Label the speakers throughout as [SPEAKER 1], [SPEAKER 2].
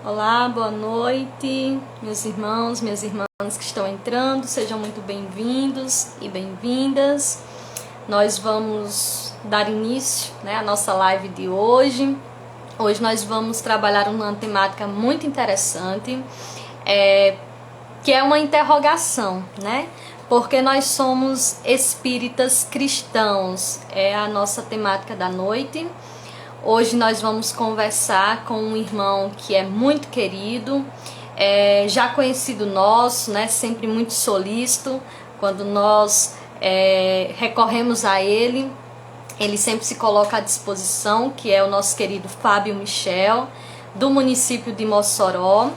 [SPEAKER 1] Olá, boa noite, meus irmãos, minhas irmãs que estão entrando, sejam muito bem-vindos e bem-vindas. Nós vamos dar início, à nossa live de hoje. Hoje nós vamos trabalhar uma temática muito interessante, que é uma interrogação, Porque nós somos espíritas cristãos, é a nossa temática da noite. Hoje nós vamos conversar com um irmão que é muito querido, já conhecido nosso, sempre muito solícito. Quando nós recorremos a ele, ele sempre se coloca à disposição, que é o nosso querido Fábio Michel, do município de Mossoró.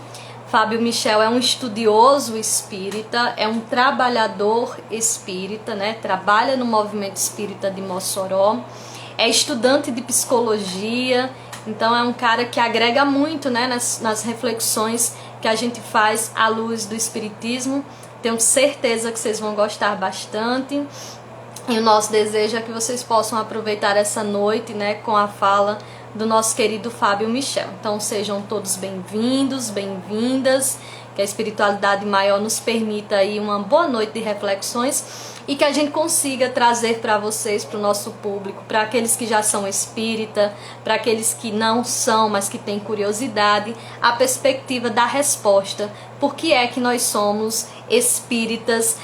[SPEAKER 1] Fábio Michel é um estudioso espírita, é um trabalhador espírita, trabalha no movimento espírita de Mossoró. É estudante de psicologia, então é um cara que agrega muito nas reflexões que a gente faz à luz do espiritismo. Tenho certeza que vocês vão gostar bastante. E o nosso desejo é que vocês possam aproveitar essa noite com a fala do nosso querido Fábio Michel. Então sejam todos bem-vindos, bem-vindas, que a espiritualidade maior nos permita aí uma boa noite de reflexões e que a gente consiga trazer para vocês, para o nosso público, para aqueles que já são espírita, para aqueles que não são, mas que têm curiosidade, a perspectiva da resposta. Por que é que nós somos espíritas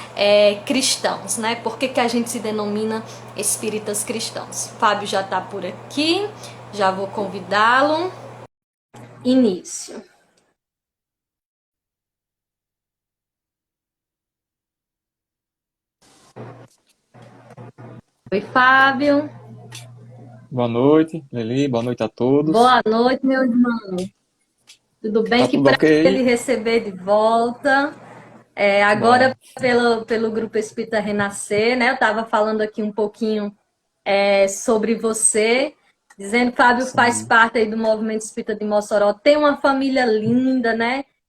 [SPEAKER 1] cristãos, Por que a gente se denomina espíritas cristãos? Fábio já está por aqui, já vou convidá-lo. Início. Oi, Fábio.
[SPEAKER 2] Boa noite, Lili. Boa noite a todos.
[SPEAKER 1] Boa noite, meu irmão. Tudo bem?
[SPEAKER 2] Tá
[SPEAKER 1] Que
[SPEAKER 2] tudo
[SPEAKER 1] prazer
[SPEAKER 2] ok?
[SPEAKER 1] lhe receber de volta. Agora
[SPEAKER 2] Bom,
[SPEAKER 1] pelo Grupo Espírita Renascer, Eu estava falando aqui um pouquinho sobre você, dizendo que Fábio faz
[SPEAKER 2] sim.
[SPEAKER 1] parte aí do Movimento Espírita de Mossoró, tem uma família linda,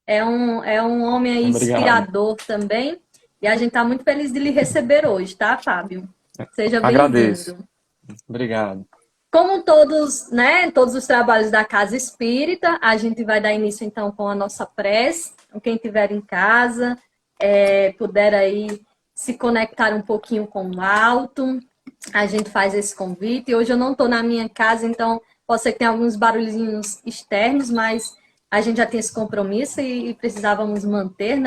[SPEAKER 1] É um homem aí
[SPEAKER 2] Obrigado.
[SPEAKER 1] inspirador também. E a gente está muito feliz de lhe receber hoje, tá, Fábio? Seja
[SPEAKER 2] Agradeço.
[SPEAKER 1] bem-vindo.
[SPEAKER 2] Obrigado.
[SPEAKER 1] Como todos os trabalhos da Casa Espírita, a gente vai dar início então com a nossa prece. Quem estiver em casa, puder aí se conectar um pouquinho com o alto, a gente faz esse convite. Hoje eu não estou na minha casa, então pode ser que tenha alguns barulhinhos externos, mas a gente já tem esse compromisso e precisávamos manter,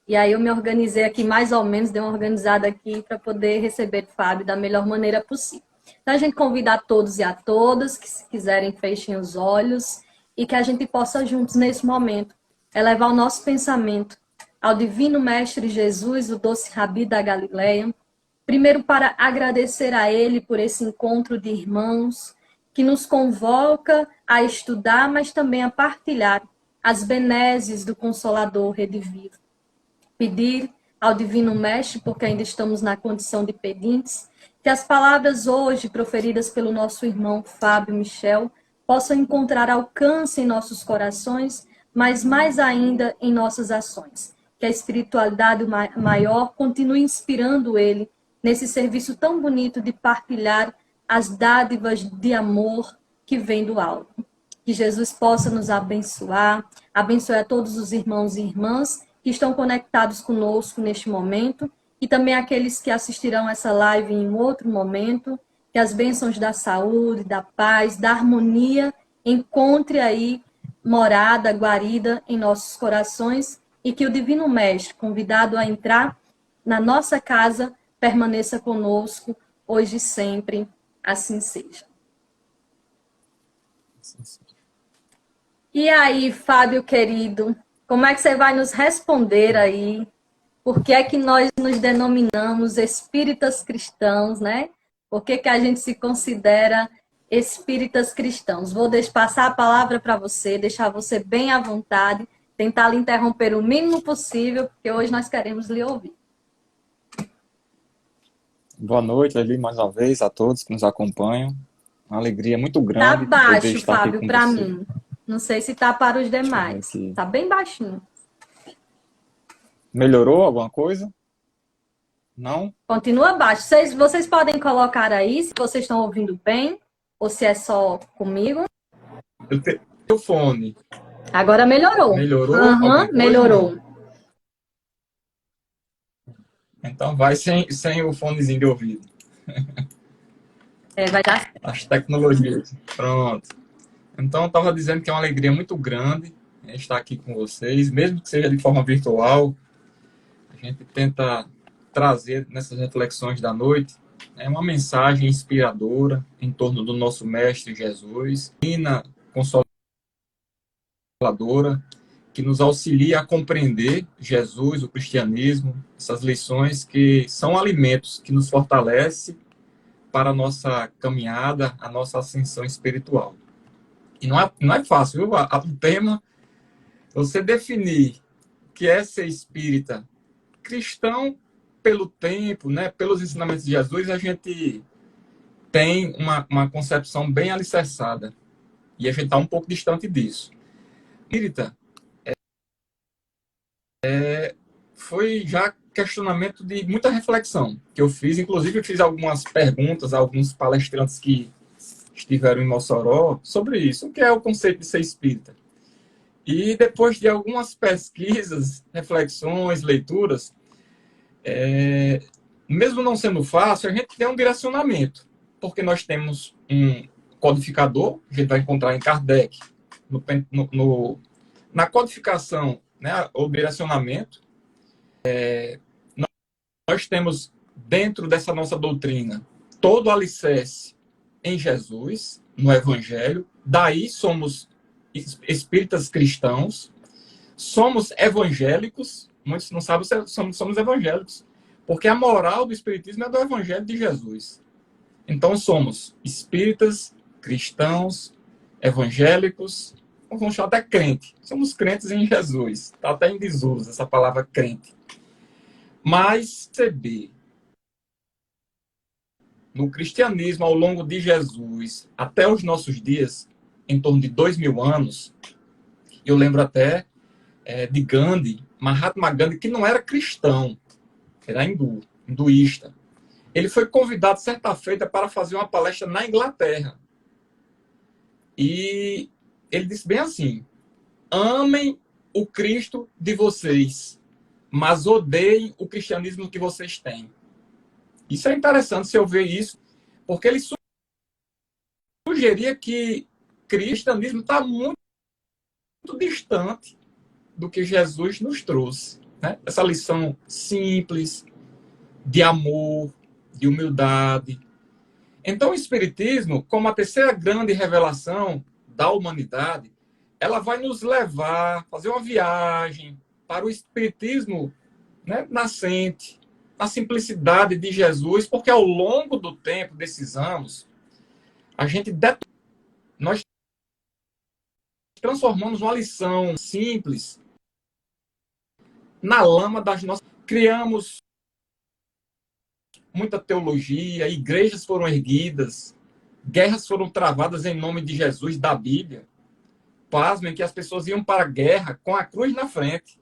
[SPEAKER 1] E aí eu me organizei aqui mais ou menos, dei uma organizada aqui para poder receber o Fábio da melhor maneira possível. Então a gente convida a todos e a todas que, se quiserem, fechem os olhos e que a gente possa juntos, nesse momento, elevar o nosso pensamento ao Divino Mestre Jesus, o doce Rabi da Galileia, primeiro para agradecer a Ele por esse encontro de irmãos que nos convoca a estudar, mas também a partilhar as benesses do Consolador redivivo. Pedir ao Divino Mestre, porque ainda estamos na condição de pedintes, que as palavras hoje proferidas pelo nosso irmão Fábio Michel possam encontrar alcance em nossos corações, mas mais ainda em nossas ações. Que a espiritualidade maior continue inspirando ele nesse serviço tão bonito de partilhar as dádivas de amor que vem do alto. Que Jesus possa nos abençoar, abençoe a todos os irmãos e irmãs que estão conectados conosco neste momento e também aqueles que assistirão essa live em outro momento, que as bênçãos da saúde, da paz, da harmonia encontre aí morada, guarida em nossos corações e que o Divino Mestre, convidado a entrar na nossa casa, permaneça conosco hoje e sempre, assim seja. E aí, Fábio querido, como é que você vai nos responder aí? Por que é que nós nos denominamos espíritas cristãos, Por que a gente se considera espíritas cristãos? Vou passar a palavra para você, deixar você bem à vontade, tentar lhe interromper o mínimo possível, porque hoje nós queremos lhe ouvir.
[SPEAKER 2] Boa noite, Lili, mais uma vez a todos que nos acompanham. Uma alegria muito
[SPEAKER 1] Tá
[SPEAKER 2] grande poder
[SPEAKER 1] baixo,
[SPEAKER 2] estar aqui
[SPEAKER 1] Fábio,
[SPEAKER 2] com
[SPEAKER 1] para
[SPEAKER 2] você.
[SPEAKER 1] mim. Não sei se tá para os
[SPEAKER 2] Deixa eu ver
[SPEAKER 1] demais.
[SPEAKER 2] aqui.
[SPEAKER 1] Tá bem baixinho.
[SPEAKER 2] Melhorou alguma coisa? Não?
[SPEAKER 1] Continua baixo. Vocês podem colocar aí se vocês estão ouvindo bem ou se é só comigo.
[SPEAKER 2] Eu tenho o fone.
[SPEAKER 1] Agora melhorou.
[SPEAKER 2] Melhorou
[SPEAKER 1] Aham,
[SPEAKER 2] alguma coisa, não?
[SPEAKER 1] melhorou.
[SPEAKER 2] Então vai sem o fonezinho de ouvido.
[SPEAKER 1] É, vai dar.
[SPEAKER 2] As tecnologias. Pronto. Então eu estava dizendo que é uma alegria muito grande, né, estar aqui com vocês, mesmo que seja de forma virtual. A gente tenta trazer nessas reflexões da noite, né, uma mensagem inspiradora em torno do nosso Mestre Jesus, consoladora, que nos auxilia a compreender Jesus, o cristianismo, essas lições que são alimentos que nos fortalecem para a nossa caminhada, a nossa ascensão espiritual. E não é fácil, viu? O tema, você definir o que é ser espírita cristão, pelo tempo, né, pelos ensinamentos de Jesus, a gente tem uma concepção bem alicerçada. E a gente está um pouco distante disso. Espírita foi já questionamento de muita reflexão que eu fiz. Inclusive, eu fiz algumas perguntas a alguns palestrantes que estiveram em Mossoró sobre isso. O que é o conceito de ser espírita? E depois de algumas pesquisas, reflexões, leituras, mesmo não sendo fácil, a gente tem um direcionamento. Porque nós temos um codificador, a gente vai encontrar em Kardec, na codificação, né, o direcionamento. Nós temos, dentro dessa nossa doutrina, todo o alicerce em Jesus, no Evangelho. Daí somos espíritas cristãos, somos evangélicos. Muitos não sabem se somos evangélicos, porque a moral do espiritismo é do Evangelho de Jesus. Então somos espíritas, cristãos, evangélicos, vamos chamar até crente. Somos crentes em Jesus. Está até em desuso essa palavra crente. Mas perceber no cristianismo ao longo de Jesus até os nossos dias, em torno de 2000 anos, eu lembro até de Gandhi, Mahatma Gandhi, que não era cristão, era hinduísta. Ele foi convidado certa feita para fazer uma palestra na Inglaterra. E ele disse bem assim: amem o Cristo de vocês, mas odeiem o cristianismo que vocês têm. Isso é interessante se eu ver isso, porque ele sugeria que o cristianismo está muito distante do que Jesus nos trouxe. Né? Essa lição simples, de amor, de humildade. Então, o Espiritismo, como a terceira grande revelação da humanidade, ela vai nos levar a fazer uma viagem para o Espiritismo, né, nascente, na simplicidade de Jesus, porque ao longo do tempo, desses anos, nós transformamos uma lição simples na lama das nossas. Criamos muita teologia, igrejas foram erguidas, guerras foram travadas em nome de Jesus, da Bíblia. Pasmem que as pessoas iam para a guerra com a cruz na frente,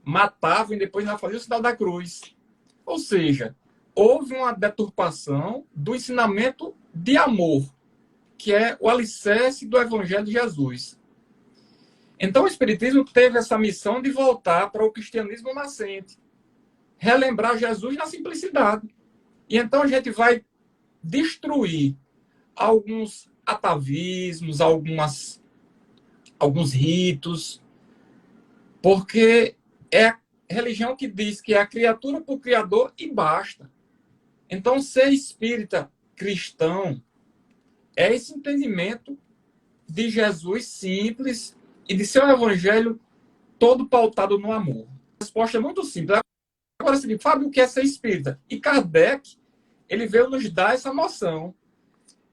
[SPEAKER 2] matavam e depois ainda faziam o sinal da cruz. Ou seja, houve uma deturpação do ensinamento de amor, que é o alicerce do Evangelho de Jesus. Então o Espiritismo teve essa missão de voltar para o cristianismo nascente, relembrar Jesus na simplicidade. E então a gente vai destruir alguns atavismos, alguns ritos, porque é a religião que diz que é a criatura por Criador e basta. Então, ser espírita cristão é esse entendimento de Jesus simples e de seu evangelho todo pautado no amor. A resposta é muito simples. Agora, assim, Fábio, o que é ser espírita? E Kardec, ele veio nos dar essa noção.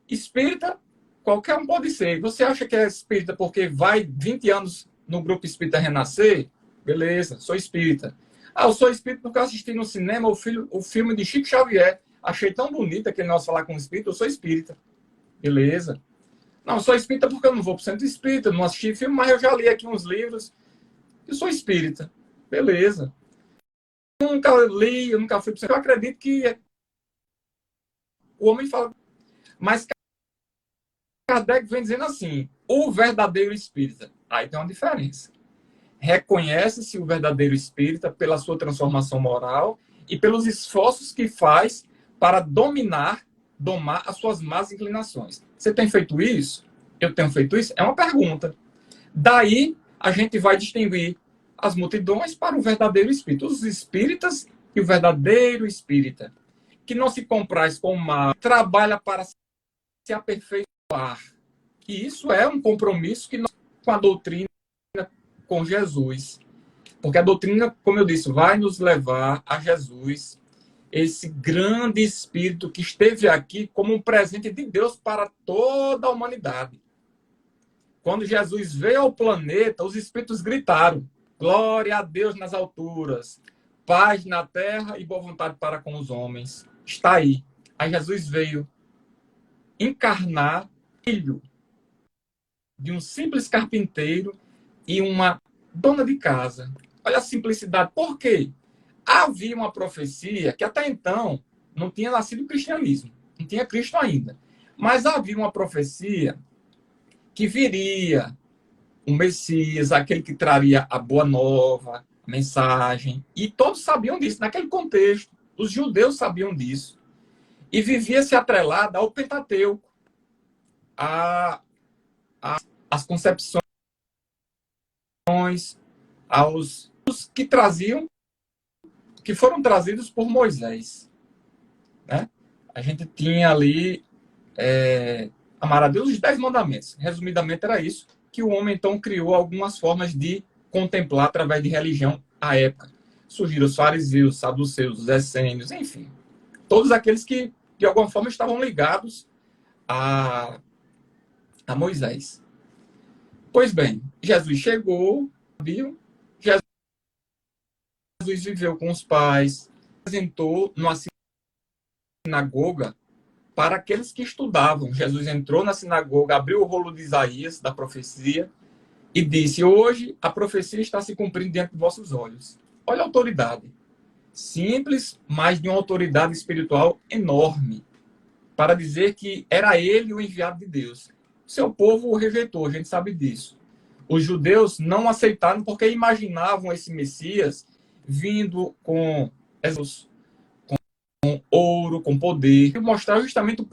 [SPEAKER 2] Espírita, qualquer um pode ser. Você acha que é espírita porque vai 20 anos no grupo Espírita Renascer? Beleza, sou espírita. Ah, eu sou espírita porque eu assisti no cinema o filme de Chico Xavier. Achei tão bonito aquele negócio falar com o espírito, eu sou espírita. Beleza. Não, eu sou espírita porque eu não vou para o centro espírita, não assisti filme, mas eu já li aqui uns livros. Eu sou espírita. Beleza. Eu nunca li, eu nunca fui para o centro. Eu acredito que o homem fala. Mas Kardec vem dizendo assim: o verdadeiro espírita. Aí tem uma diferença. Reconhece-se o verdadeiro espírita pela sua transformação moral e pelos esforços que faz para domar as suas más inclinações. Você tem feito isso? Eu tenho feito isso? É uma pergunta. Daí, a gente vai distinguir as multidões para o verdadeiro espírito. Os espíritas e o verdadeiro espírita, que não se compraz com o mal, trabalha para se aperfeiçoar. E isso é um compromisso que nós com a doutrina, com Jesus. Porque a doutrina, como eu disse, vai nos levar a Jesus, esse grande espírito que esteve aqui como um presente de Deus para toda a humanidade. Quando Jesus veio ao planeta, os espíritos gritaram: glória a Deus nas alturas, paz na terra e boa vontade para com os homens. Está aí. Aí Jesus veio encarnar filho de um simples carpinteiro e uma dona de casa. Olha a simplicidade. Por quê? Havia uma profecia que até então não tinha nascido o cristianismo. Não tinha Cristo ainda. Mas havia uma profecia que viria o Messias, aquele que traria a boa nova, a mensagem. E todos sabiam disso. Naquele contexto, os judeus sabiam disso. E vivia-se atrelada ao Pentateuco, às concepções, aos que traziam, que foram trazidos por Moisés. Né? A gente tinha ali amar a Deus, os 10 mandamentos. Resumidamente era isso, que o homem então criou algumas formas de contemplar através de religião à época. Surgiram os fariseus, os saduceus, os essênios, enfim. Todos aqueles que, de alguma forma, estavam ligados a Moisés. Pois bem, Jesus chegou, viu? Jesus viveu com os pais, apresentou numa sinagoga para aqueles que estudavam. Jesus entrou na sinagoga, abriu o rolo de Isaías, da profecia, e disse: hoje a profecia está se cumprindo diante de vossos olhos. Olha a autoridade. Simples, mas de uma autoridade espiritual enorme, para dizer que era ele o enviado de Deus. Seu povo o rejeitou, a gente sabe disso. Os judeus não aceitaram porque imaginavam esse Messias vindo com ouro, com poder, e mostrar justamente o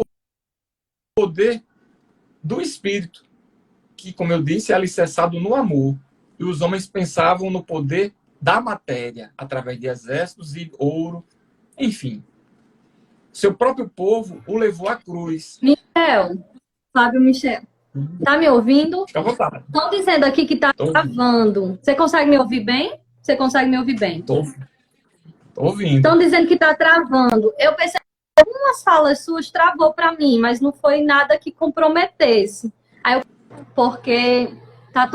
[SPEAKER 2] poder do Espírito, que, como eu disse, é alicerçado no amor. E os homens pensavam no poder da matéria, através de exércitos e ouro, enfim. Seu próprio povo o levou à cruz.
[SPEAKER 1] Michel, Fábio Michel, tá me ouvindo?
[SPEAKER 2] Fica à vontade.
[SPEAKER 1] Estão dizendo aqui que tá travando. Você consegue me ouvir bem? Você consegue me ouvir bem?
[SPEAKER 2] Tô ouvindo.
[SPEAKER 1] Estão dizendo que tá travando. Eu pensei que algumas falas suas travou para mim, mas não foi nada que comprometesse. Porque tá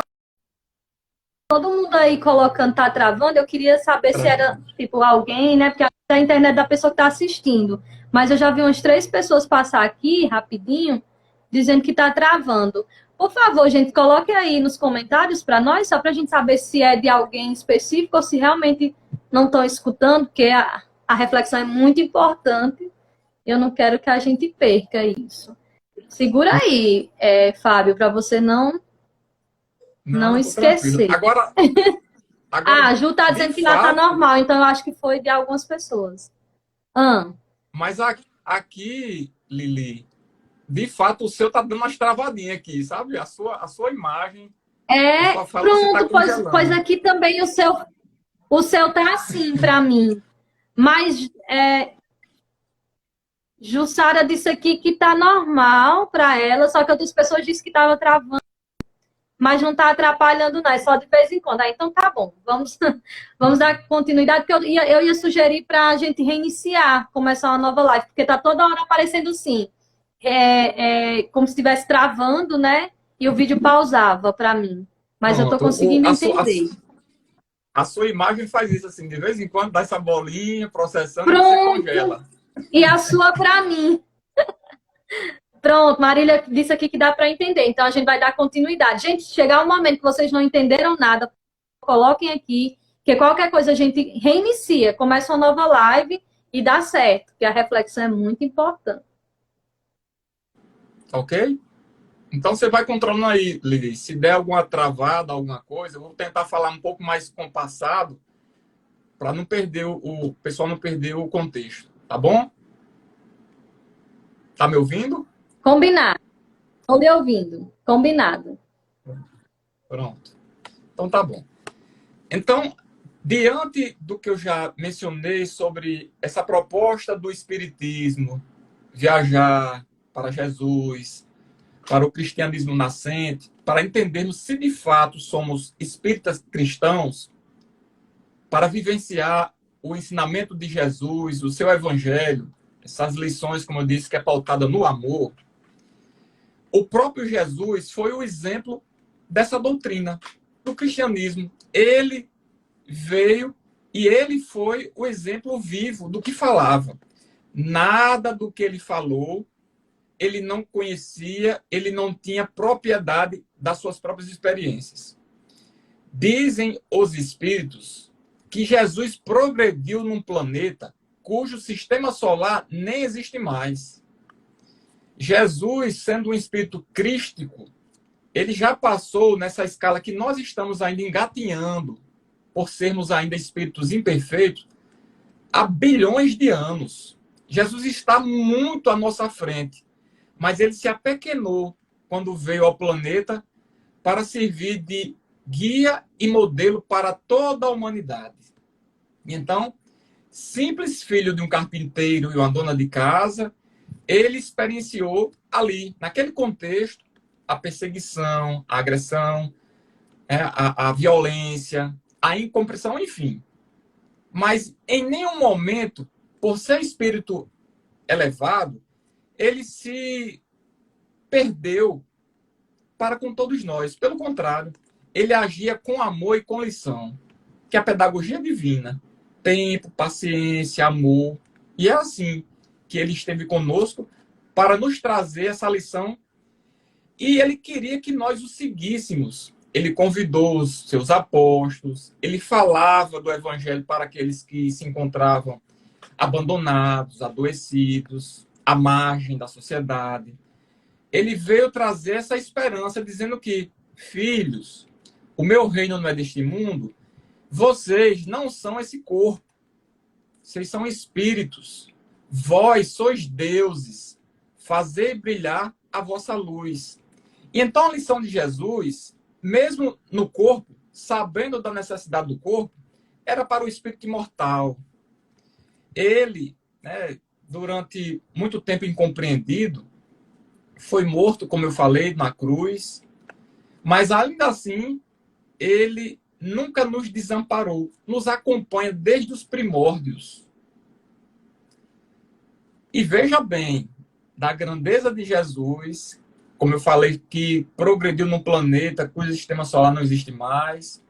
[SPEAKER 1] todo mundo aí colocando tá travando, eu queria saber se era tipo alguém, né? Porque a internet da pessoa que tá assistindo. Mas eu já vi umas 3 pessoas passar aqui rapidinho dizendo que tá travando. Por favor, gente, coloque aí nos comentários para nós, só para a gente saber se é de alguém específico ou se realmente não estão escutando, porque a reflexão é muito importante. Eu não quero que a gente perca isso. Segura aí, Fábio, para você não esquecer.
[SPEAKER 2] Agora,
[SPEAKER 1] a Ju está dizendo que lá está normal, então eu acho que foi de algumas pessoas.
[SPEAKER 2] Mas aqui, Lili, de fato, o seu tá dando umas travadinhas aqui, sabe? A sua imagem.
[SPEAKER 1] Pronto, pois aqui também o seu tá assim para mim. Mas Jussara disse aqui que tá normal para ela, só que outras pessoas disseram que estava travando, mas não tá atrapalhando não, é só de vez em quando. Então tá bom, vamos dar continuidade, porque eu ia sugerir para a gente reiniciar, começar uma nova live, porque tá toda hora aparecendo assim, como se estivesse travando, né? E o vídeo pausava para mim, mas eu tô conseguindo entender.
[SPEAKER 2] A sua imagem faz isso assim, de vez em quando dá essa bolinha processando.
[SPEAKER 1] Pronto.
[SPEAKER 2] E você congela.
[SPEAKER 1] E a sua para mim. Pronto, Marília disse aqui que dá para entender. Então, a gente vai dar continuidade. Gente, chegar um momento que vocês não entenderam nada, coloquem aqui, que qualquer coisa a gente reinicia, começa uma nova live e dá certo, porque a reflexão é muito importante.
[SPEAKER 2] Ok? Então você vai controlando aí, Lili. Se der alguma travada, alguma coisa, eu vou tentar falar um pouco mais compassado para não perder o pessoal não perder o contexto, tá bom? Tá me ouvindo?
[SPEAKER 1] Combinado. Estou lhe ouvindo. Combinado.
[SPEAKER 2] Pronto. Então tá bom. Então, diante do que eu já mencionei sobre essa proposta do espiritismo, viajar para Jesus, para o cristianismo nascente, para entendermos se de fato somos espíritas cristãos, para vivenciar o ensinamento de Jesus, o seu evangelho, essas lições, como eu disse, que é pautada no amor, o próprio Jesus foi o exemplo dessa doutrina do cristianismo. Ele veio e ele foi o exemplo vivo do que falava. Nada do que ele falou, ele não conhecia, ele não tinha propriedade das suas próprias experiências. Dizem os espíritos que Jesus progrediu num planeta cujo sistema solar nem existe mais. Jesus, sendo um espírito crístico, ele já passou nessa escala que nós estamos ainda engatinhando, por sermos ainda espíritos imperfeitos, há bilhões de anos. Jesus está muito à nossa frente, mas ele se apequenou quando veio ao planeta para servir de guia e modelo para toda a humanidade. Então, simples filho de um carpinteiro e uma dona de casa, ele experienciou ali, naquele contexto, a perseguição, a agressão, a violência, a incompreensão, enfim. Mas em nenhum momento, por ser espírito elevado, ele se perdeu para com todos nós. Pelo contrário, ele agia com amor e com lição, que é a pedagogia divina. Tempo, paciência, amor. E é assim que ele esteve conosco para nos trazer essa lição. E ele queria que nós o seguíssemos. Ele convidou os seus apóstolos, ele falava do evangelho para aqueles que se encontravam abandonados, adoecidos, à margem da sociedade. Ele veio trazer essa esperança, dizendo que, filhos, o meu reino não é deste mundo, vocês não são esse corpo, vocês são espíritos, vós sois deuses, fazei brilhar a vossa luz. E então a lição de Jesus, mesmo no corpo, sabendo da necessidade do corpo, era para o espírito imortal. Ele, durante muito tempo incompreendido, foi morto, como eu falei, na cruz, mas ainda assim, ele nunca nos desamparou, nos acompanha desde os primórdios. E veja bem, da grandeza de Jesus, como eu falei, que progrediu num planeta cujo sistema solar não existe mais,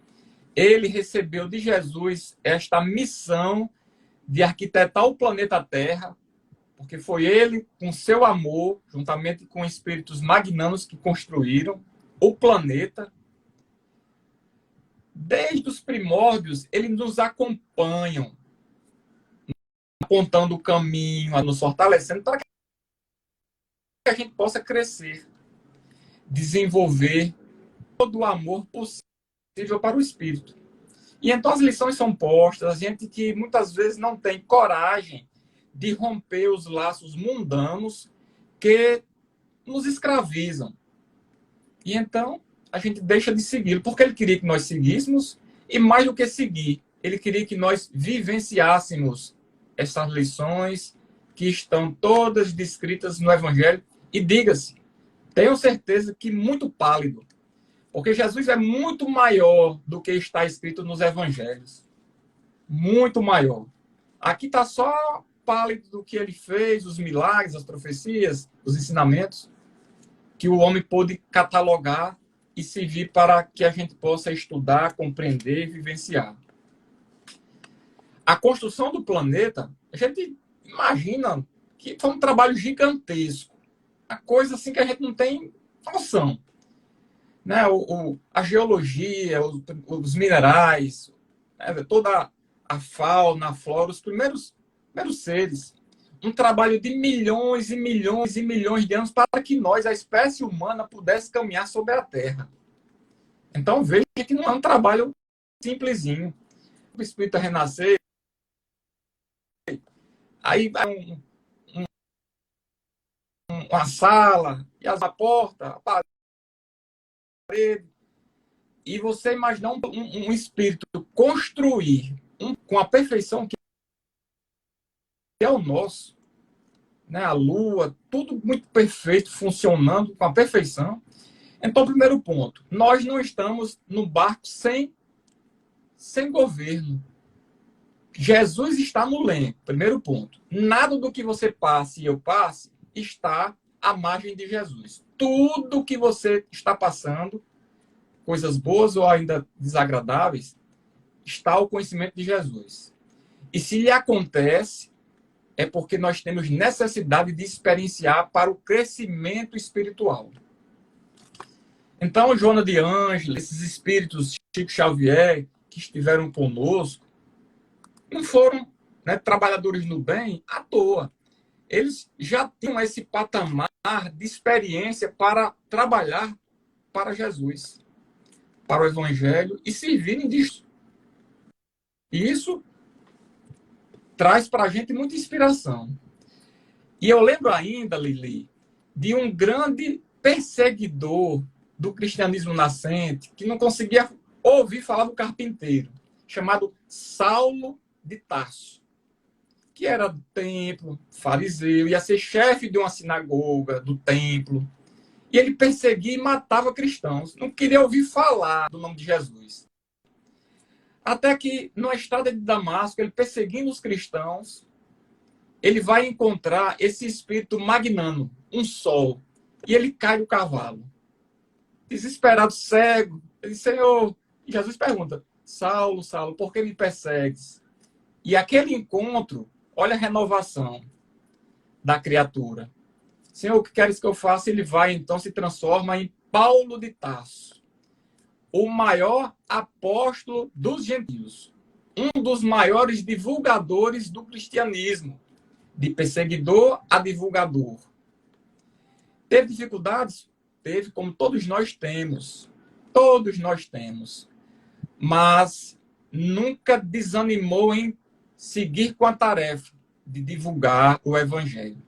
[SPEAKER 2] ele recebeu de Jesus esta missão de arquitetar o planeta Terra, porque foi ele, com seu amor, juntamente com espíritos magnanos que construíram o planeta. Desde os primórdios, eles nos acompanham, apontando o caminho, nos fortalecendo para que a gente possa crescer, desenvolver todo o amor possível para o espírito. E então as lições são postas, a gente que muitas vezes não tem coragem de romper os laços mundanos que nos escravizam. E então a gente deixa de segui-lo, porque ele queria que nós seguíssemos, e mais do que seguir, ele queria que nós vivenciássemos essas lições que estão todas descritas no Evangelho. E diga-se, tenho certeza que muito pálido, porque Jesus é muito maior do que está escrito nos Evangelhos. Muito maior. Aqui está só pálido do que ele fez, os milagres, as profecias, os ensinamentos, que o homem pôde catalogar e servir para que a gente possa estudar, compreender e vivenciar. A construção do planeta, a gente imagina que foi um trabalho gigantesco. Uma coisa assim que a gente não tem noção. Né? A geologia, os minerais, toda a fauna, a flora, os primeiros seres. um trabalho de milhões e milhões e milhões de anos para que nós, a espécie humana, pudesse caminhar sobre a Terra. Então veja que não é um trabalho simplesinho. O espírito renascer, aí vai uma sala, e a porta, a parede, e você imaginar um espírito construir com a perfeição que é o nosso, né? A Lua, tudo muito perfeito, funcionando com a perfeição. Então, primeiro ponto, nós não estamos no barco sem governo. Jesus está no leme, primeiro ponto. Nada do que você passe e eu passe está à margem de Jesus. Tudo que você está passando, coisas boas ou ainda desagradáveis, está ao conhecimento de Jesus. E se lhe acontece, é porque nós temos necessidade de experienciar para o crescimento espiritual. Então, Joana de Ângeles, esses espíritos, Chico Xavier, que estiveram conosco, não foram, né, trabalhadores no bem à toa. Eles já tinham esse patamar de experiência para trabalhar para Jesus, para o Evangelho e servirem disso. E isso traz para a gente muita inspiração. E eu lembro ainda, Lili, de um grande perseguidor do cristianismo nascente, que não conseguia ouvir falar do carpinteiro, chamado Saulo de Tarso, que era do templo, fariseu, ia ser chefe de uma sinagoga, do templo, e ele perseguia e matava cristãos, não queria ouvir falar do nome de Jesus. Até que, na estrada de Damasco, ele perseguindo os cristãos, ele vai encontrar esse espírito magnânimo, um sol, e ele cai do cavalo. Desesperado, cego, ele diz, Senhor, e Jesus pergunta, Saulo, Saulo, por que me persegues? E aquele encontro, olha a renovação da criatura. Senhor, o que queres que eu faça? Ele vai, então, se transforma em Paulo de Tarso, o maior apóstolo dos gentios, um dos maiores divulgadores do cristianismo, de perseguidor a divulgador. Teve dificuldades? Teve, como todos nós temos. Todos nós temos. Mas nunca desanimou em seguir com a tarefa de divulgar o Evangelho.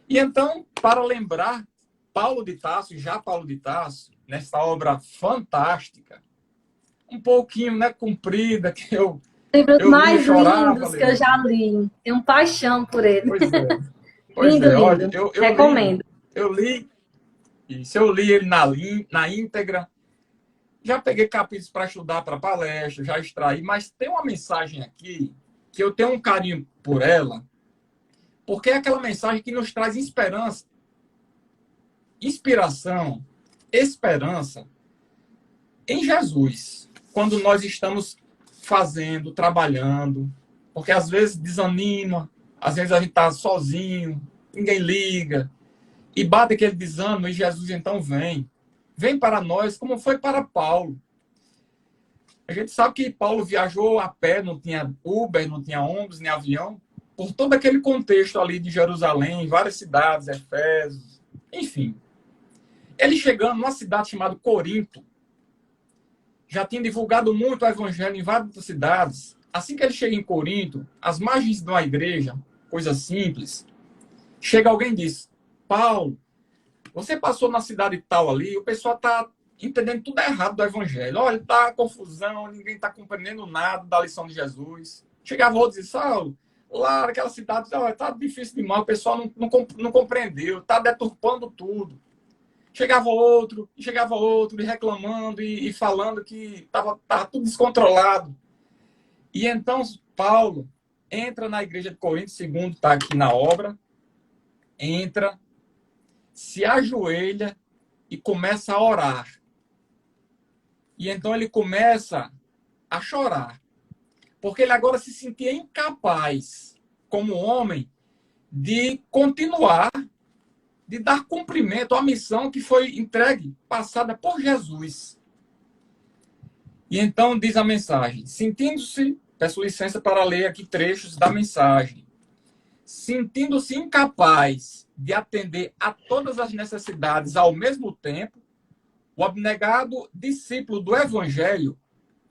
[SPEAKER 2] E então, para lembrar Paulo de Tarso, nessa obra fantástica, um pouquinho, né, comprida, que eu
[SPEAKER 1] Livros
[SPEAKER 2] li, eu
[SPEAKER 1] mais
[SPEAKER 2] chorava,
[SPEAKER 1] lindos que eu já li. Tenho paixão por ele.
[SPEAKER 2] Pois é. Pois
[SPEAKER 1] Lindo,
[SPEAKER 2] é, olha,
[SPEAKER 1] lindo. Recomendo.
[SPEAKER 2] eu li, isso, eu li ele na íntegra, já peguei capítulos para estudar para palestra, já extraí, mas tem uma mensagem aqui que eu tenho um carinho por ela, porque é aquela mensagem que nos traz esperança, inspiração, esperança em Jesus, quando nós estamos fazendo, trabalhando, porque às vezes desanima, às vezes a gente está sozinho, ninguém liga, e bate aquele desânimo, e Jesus então vem para nós, como foi para Paulo. A gente sabe que Paulo viajou a pé, não tinha Uber, não tinha ônibus, nem avião, por todo aquele contexto ali de Jerusalém, várias cidades, Efésios, enfim. Ele chegando numa cidade chamada Corinto, já tinha divulgado muito o evangelho em várias outras cidades. Assim que ele chega em Corinto, às margens de uma igreja, coisa simples, chega alguém e diz, Paulo, você passou na cidade tal ali, o pessoal está entendendo tudo errado do evangelho. Olha, está confusão, ninguém está compreendendo nada da lição de Jesus. Chegava outro e dizia, Saulo, lá naquela cidade, está difícil demais, o pessoal não compreendeu, está deturpando tudo. Chegava outro, e reclamando e falando que estava tudo descontrolado. E então Paulo entra na igreja de Corinto, segundo está aqui na obra, entra, se ajoelha e começa a orar. E então ele começa a chorar, porque ele agora se sentia incapaz, como homem, de continuar, de dar cumprimento à missão que foi entregue, passada por Jesus. E então diz a mensagem, sentindo-se, peço licença para ler aqui trechos da mensagem, Sentindo-se incapaz de atender a todas as necessidades ao mesmo tempo, o abnegado discípulo do Evangelho,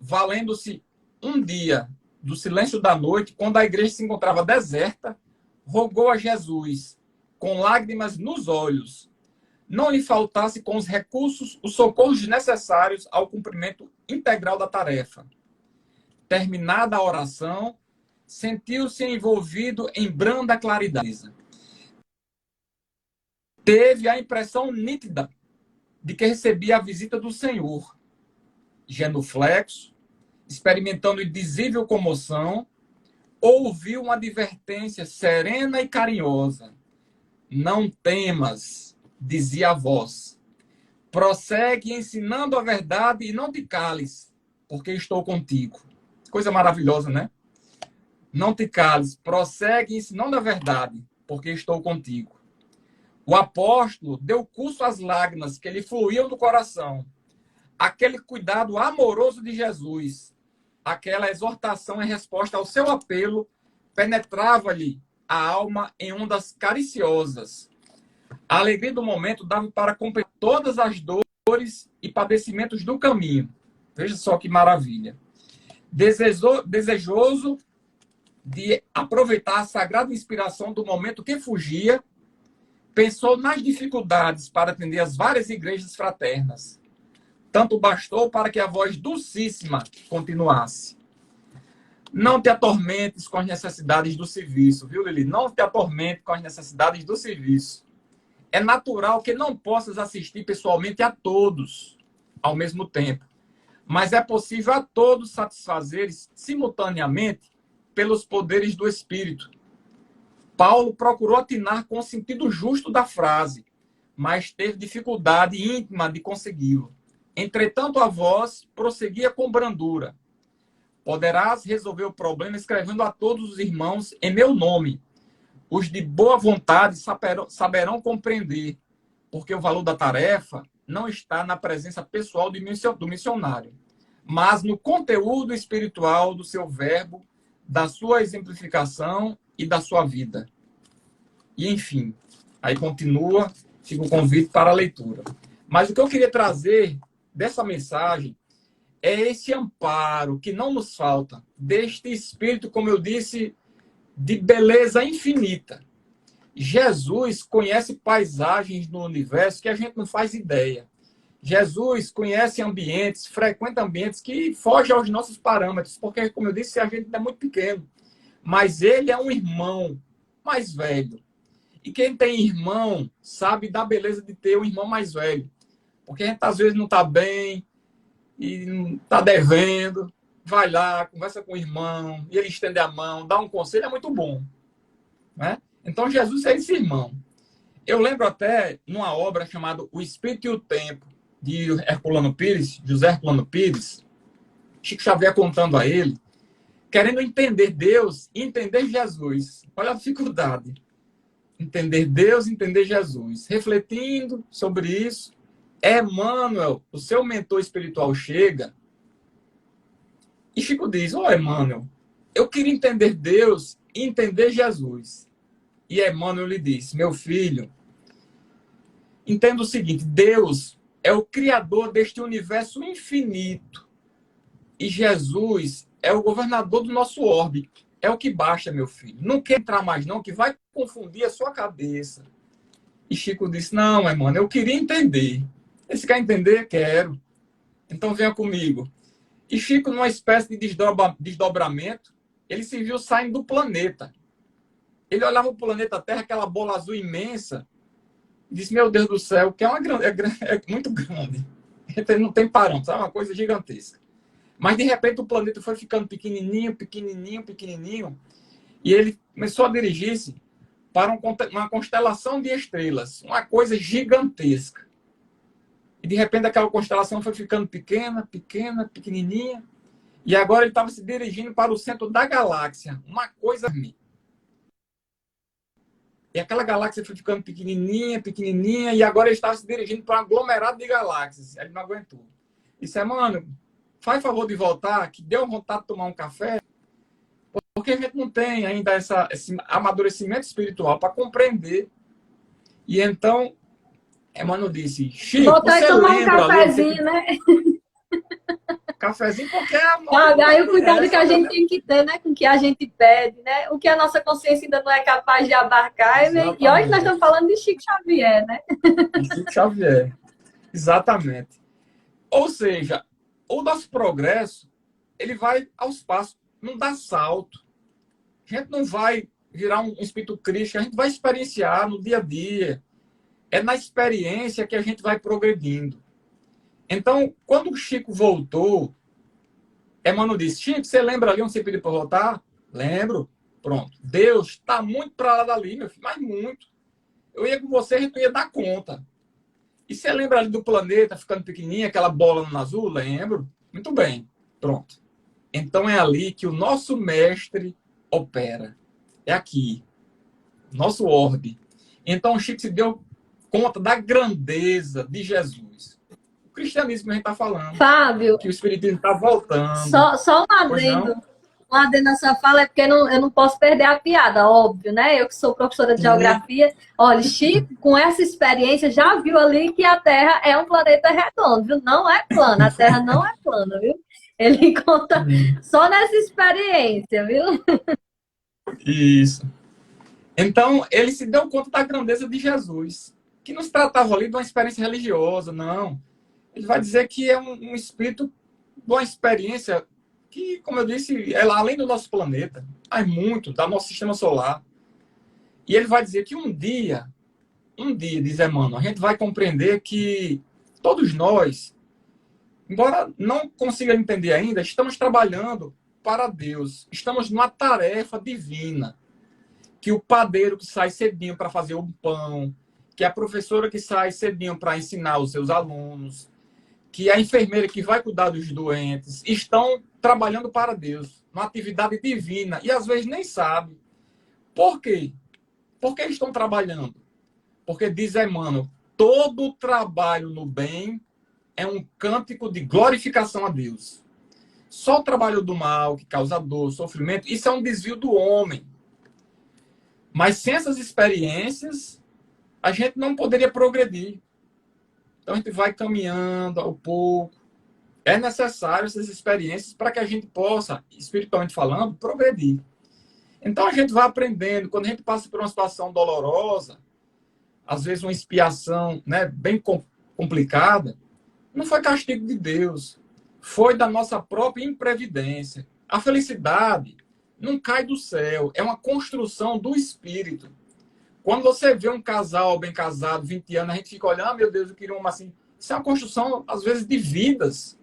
[SPEAKER 2] valendo-se um dia do silêncio da noite, quando a igreja se encontrava deserta, rogou a Jesus, com lágrimas nos olhos, não lhe faltasse com os recursos os socorros necessários ao cumprimento integral da tarefa. Terminada a oração, sentiu-se envolvido em branda claridade. Teve a impressão nítida de que recebia a visita do Senhor. Genuflexo, experimentando indizível comoção, ouviu uma advertência serena e carinhosa. Não temas, dizia a voz. Prossegue ensinando a verdade e não te cales, porque estou contigo. Coisa maravilhosa, né? Não te cales, prossegue ensinando a verdade, porque estou contigo. O apóstolo deu curso às lágrimas que lhe fluíam do coração. Aquele cuidado amoroso de Jesus, aquela exortação em resposta ao seu apelo, penetrava-lhe a alma em ondas cariciosas. A alegria do momento dava para completar todas as dores e padecimentos do caminho. Veja só que maravilha. Desejoso de aproveitar a sagrada inspiração do momento que fugia, pensou nas dificuldades para atender as várias igrejas fraternas. Tanto bastou para que a voz dulcíssima continuasse. Não te atormentes com as necessidades do serviço, viu, Lili? Não te atormente com as necessidades do serviço. É natural que não possas assistir pessoalmente a todos ao mesmo tempo, mas é possível a todos satisfazer simultaneamente pelos poderes do Espírito. Paulo procurou atinar com o sentido justo da frase, mas teve dificuldade íntima de consegui-lo. Entretanto, a voz prosseguia com brandura. Poderás resolver o problema escrevendo a todos os irmãos em meu nome. Os de boa vontade saberão compreender, porque o valor da tarefa não está na presença pessoal do missionário, mas no conteúdo espiritual do seu verbo, da sua exemplificação e da sua vida. E, enfim, aí continua, fica o convite para a leitura. Mas o que eu queria trazer dessa mensagem é esse amparo que não nos falta, deste Espírito, como eu disse, de beleza infinita. Jesus conhece paisagens no universo que a gente não faz ideia. Jesus conhece ambientes, frequenta ambientes que fogem aos nossos parâmetros, porque, como eu disse, a gente é muito pequeno. Mas ele é um irmão mais velho. E quem tem irmão sabe da beleza de ter um irmão mais velho. Porque a gente, às vezes, não está bem e não está devendo. Vai lá, conversa com o irmão, e ele estende a mão, dá um conselho, é muito bom. Né? Então, Jesus é esse irmão. Eu lembro até, numa obra chamada O Espírito e o Tempo, de Herculano Pires, José Herculano Pires, Chico Xavier contando a ele, querendo entender Deus e entender Jesus. Olha a dificuldade. Entender Deus e entender Jesus. Refletindo sobre isso, Emmanuel, o seu mentor espiritual, chega e Chico diz, Emmanuel, eu queria entender Deus e entender Jesus. E Emmanuel lhe disse, meu filho, entenda o seguinte, Deus é o criador deste universo infinito e Jesus é o governador do nosso orbe. É o que basta, meu filho. Não quer entrar mais não, que vai confundir a sua cabeça. E Chico disse, não, Emmanuel, eu queria entender. Você quer entender? Quero. Então venha comigo. E Chico, numa espécie de desdobramento, ele se viu saindo do planeta. Ele olhava o planeta Terra, aquela bola azul imensa, e disse, meu Deus do céu, que é muito grande. Não tem parâmetro, é uma coisa gigantesca. Mas, de repente, o planeta foi ficando pequenininho, pequenininho, pequenininho, e ele começou a dirigir-se para uma constelação de estrelas, uma coisa gigantesca. E, de repente, aquela constelação foi ficando pequena, pequena, pequenininha, e agora ele estava se dirigindo para o centro da galáxia, uma coisa... E aquela galáxia foi ficando pequenininha, pequenininha, e agora ele estava se dirigindo para um aglomerado de galáxias. Ele não aguentou. Disse, mano, faz favor de voltar, que deu vontade de tomar um café. Porque a gente não tem ainda esse amadurecimento espiritual para compreender. E então, Emmanuel disse, Chico,
[SPEAKER 1] Voltar e
[SPEAKER 2] você
[SPEAKER 1] tomar um
[SPEAKER 2] lembra ali, ele sempre
[SPEAKER 1] cafezinho, né?
[SPEAKER 2] cafezinho, porque a
[SPEAKER 1] Sabe? Aí o
[SPEAKER 2] novidade é
[SPEAKER 1] cuidado que
[SPEAKER 2] essa,
[SPEAKER 1] a gente
[SPEAKER 2] né?
[SPEAKER 1] tem que ter, né? Com o que a gente pede, né? O que a nossa consciência ainda não é capaz de abarcar. E olha que nós estamos
[SPEAKER 2] Exatamente.
[SPEAKER 1] falando de Chico Xavier, né?
[SPEAKER 2] E Chico Xavier. Exatamente. Ou seja, o nosso progresso, ele vai aos passos, não dá salto. A gente não vai virar um espírito crítico, a gente vai experienciar no dia a dia. É na experiência que a gente vai progredindo. Então, quando o Chico voltou, Emmanuel disse, Chico, você lembra ali onde você pediu para voltar? Lembro. Pronto. Deus está muito para lá dali, meu filho, mas muito. Eu ia com você, a gente não ia dar conta. E você lembra ali do planeta ficando pequenininho, aquela bola no azul? Lembro. Muito bem. Pronto. Então é ali que o nosso mestre opera. É aqui. Nosso orbe. Então o Chico se deu conta da grandeza de Jesus. O cristianismo que a gente está falando.
[SPEAKER 1] Fábio,
[SPEAKER 2] Que o espiritismo está voltando.
[SPEAKER 1] só um
[SPEAKER 2] Pois não?
[SPEAKER 1] adendo. Um adendo na sua fala é porque eu não posso perder a piada, óbvio, né? Eu que sou professora de
[SPEAKER 2] Sim.
[SPEAKER 1] geografia. Olha, Chico, com essa experiência, já viu ali que a Terra é um planeta redondo, viu? Não é plana, a Terra não é plana, viu? Ele conta só nessa experiência, viu?
[SPEAKER 2] Isso. Então, ele se deu conta da grandeza de Jesus, que não se tratava ali de uma experiência religiosa, não. Ele vai dizer que é um espírito de uma experiência que, como eu disse, é lá além do nosso planeta, mas muito, do nosso sistema solar. E ele vai dizer que um dia, diz Emmanuel, a gente vai compreender que todos nós, embora não consiga entender ainda, estamos trabalhando para Deus, estamos numa tarefa divina, que o padeiro que sai cedinho para fazer o pão, que a professora que sai cedinho para ensinar os seus alunos, que a enfermeira que vai cuidar dos doentes, estão trabalhando para Deus, uma atividade divina, e às vezes nem sabe. Por quê? Por que estão trabalhando? Porque diz Emmanuel, todo trabalho no bem é um cântico de glorificação a Deus. Só o trabalho do mal, que causa dor, sofrimento, isso é um desvio do homem. Mas sem essas experiências, a gente não poderia progredir. Então a gente vai caminhando ao pouco. É necessário essas experiências para que a gente possa, espiritualmente falando, progredir. Então a gente vai aprendendo. Quando a gente passa por uma situação dolorosa, às vezes uma expiação, né, bem complicada, não foi castigo de Deus. Foi da nossa própria imprevidência. A felicidade não cai do céu. É uma construção do espírito. Quando você vê um casal bem casado, 20 anos, a gente fica olhando, meu Deus, eu queria uma assim. Isso é uma construção, às vezes, de vidas,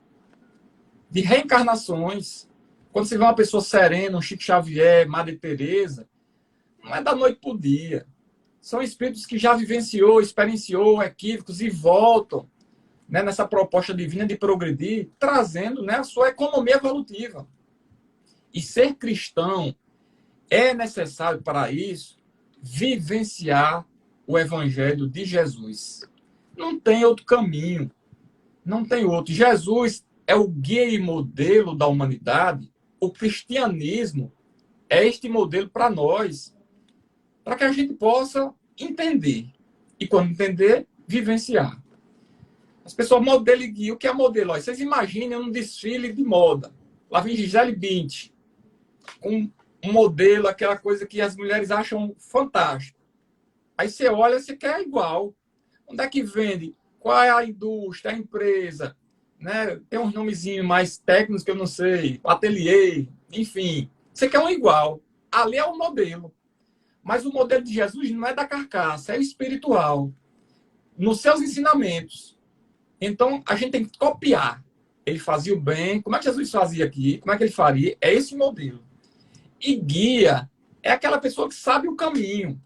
[SPEAKER 2] de reencarnações. Quando você vê uma pessoa serena, um Chico Xavier, Madre Teresa, não é da noite para o dia. São espíritos que já vivenciou, experienciou equívocos e voltam, né, nessa proposta divina de progredir, trazendo, né, a sua economia evolutiva. E ser cristão é necessário para isso vivenciar o Evangelho de Jesus. Não tem outro caminho. Não tem outro. Jesus é o guia e modelo da humanidade. O cristianismo é este modelo para nós, para que a gente possa entender. E quando entender, vivenciar. As pessoas modelo e guia. O que é modelo? Olha, vocês imaginem um desfile de moda. Lá vem Gisele Bündchen, com um modelo, aquela coisa que as mulheres acham fantástico. Aí você olha, você quer igual. Onde é que vende? Qual é a indústria, a empresa? Né? Tem uns nomezinhos mais técnicos que eu não sei. Ateliê, enfim. Você quer um igual. Ali é o modelo. Mas o modelo de Jesus não é da carcaça, é espiritual. Nos seus ensinamentos. Então, a gente tem que copiar. Ele fazia o bem. Como é que Jesus fazia aqui? Como é que ele faria? É esse modelo. E guia é aquela pessoa que sabe o caminho.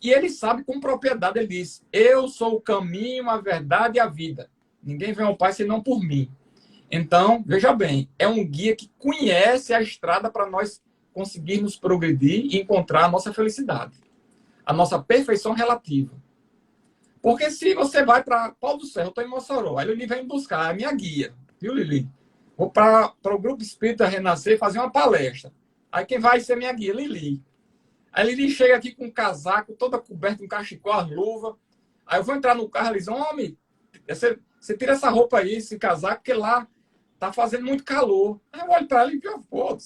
[SPEAKER 2] E ele sabe com propriedade. Ele diz, eu sou o caminho, a verdade e a vida. Ninguém vem ao Pai senão por mim. Então, veja bem, é um guia que conhece a estrada para nós conseguirmos progredir e encontrar a nossa felicidade. A nossa perfeição relativa. Porque se você vai para Pau do Céu, eu estou em Mossoró, aí ele vem me buscar, é a minha guia. Viu, Lili? Vou para o Grupo Espírita Renascer fazer uma palestra. Aí quem vai ser minha guia? Lili. Aí Lili chega aqui com um casaco, toda coberta, um cachecol, as luvas. Aí eu vou entrar no carro, ela diz, homem, você tira essa roupa aí, esse casaco, porque lá tá fazendo muito calor. Aí eu olho para ela e digo, pô,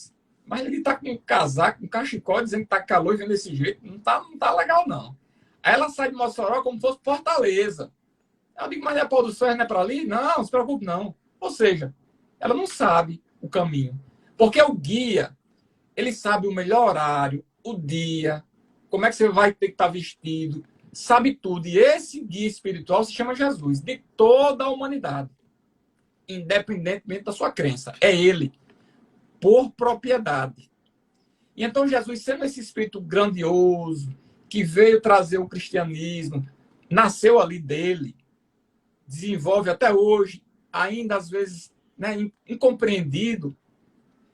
[SPEAKER 2] mas ele tá com um casaco, um cachecol, dizendo que tá calor e vendo desse jeito. Não tá legal, não. Aí ela sai de Mossoró como se fosse Fortaleza. Eu digo, mas é Pau dos Ferros, não é para ali? Não, não se preocupe, não. Ou seja, ela não sabe o caminho. Porque o guia, ele sabe o melhor horário, o dia, como é que você vai ter que estar vestido, sabe tudo. E esse guia espiritual se chama Jesus, de toda a humanidade, independentemente da sua crença. É ele, por propriedade. E então Jesus, sendo esse espírito grandioso, que veio trazer o cristianismo, nasceu ali dele, desenvolve até hoje, ainda às vezes, né, incompreendido,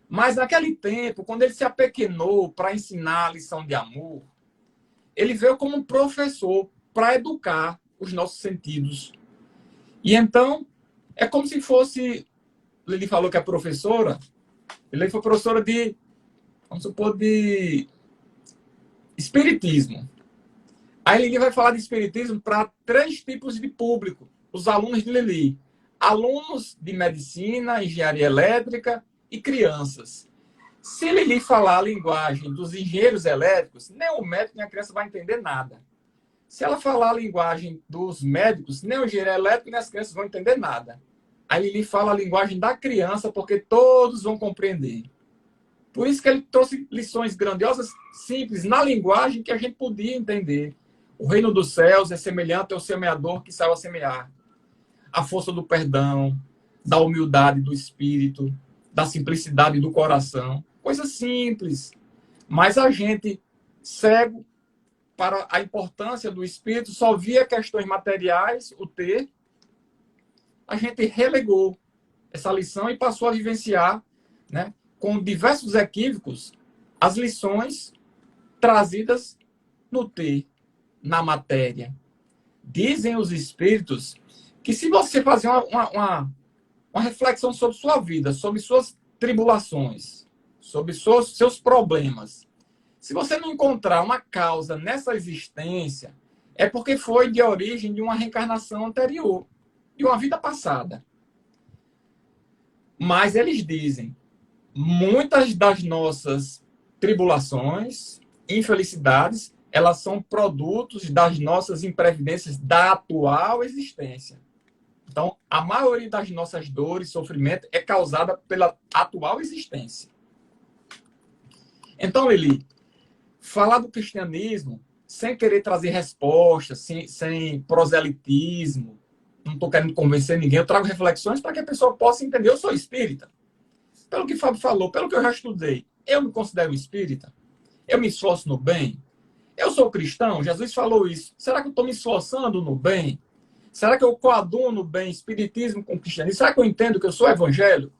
[SPEAKER 2] mas naquele tempo, quando ele se apequenou para ensinar a lição de amor, ele veio como um professor para educar os nossos sentidos. E então, é como se fosse, ele falou que é professora, ele foi professora de, vamos supor, de espiritismo. Aí Lili vai falar de espiritismo para 3 tipos de público, os alunos de Lili. Alunos de medicina, engenharia elétrica e crianças. Se Lili falar a linguagem dos engenheiros elétricos, nem o médico nem a criança vai entender nada. Se ela falar a linguagem dos médicos, nem o engenheiro elétrico nem as crianças vão entender nada. Aí Lili fala a linguagem da criança, porque todos vão compreender. Por isso que ele trouxe lições grandiosas, simples, na linguagem que a gente podia entender. O reino dos céus é semelhante ao semeador que saiu a semear. A força do perdão, da humildade do espírito, da simplicidade do coração. Coisa simples. Mas a gente, cego para a importância do espírito, só via questões materiais, o ter. A gente relegou essa lição e passou a vivenciar, né, com diversos equívocos, as lições trazidas no ter, na matéria. Dizem os espíritos que se você fazer uma reflexão sobre sua vida, sobre suas tribulações, sobre seus problemas, se você não encontrar uma causa nessa existência, é porque foi de origem de uma reencarnação anterior, de uma vida passada. Mas eles dizem, muitas das nossas tribulações, infelicidades, elas são produtos das nossas imprevidências da atual existência. Então, a maioria das nossas dores, sofrimento, é causada pela atual existência. Então, Lili, falar do cristianismo sem querer trazer respostas, sem proselitismo, não estou querendo convencer ninguém, eu trago reflexões para que a pessoa possa entender. Eu sou espírita. Pelo que o Fábio falou, pelo que eu já estudei, eu me considero espírita? Eu me esforço no bem? Eu sou cristão? Jesus falou isso. Será que eu estou me esforçando no bem? Será que eu coaduno bem espiritismo com cristianismo? Será que eu entendo que eu sou evangelho?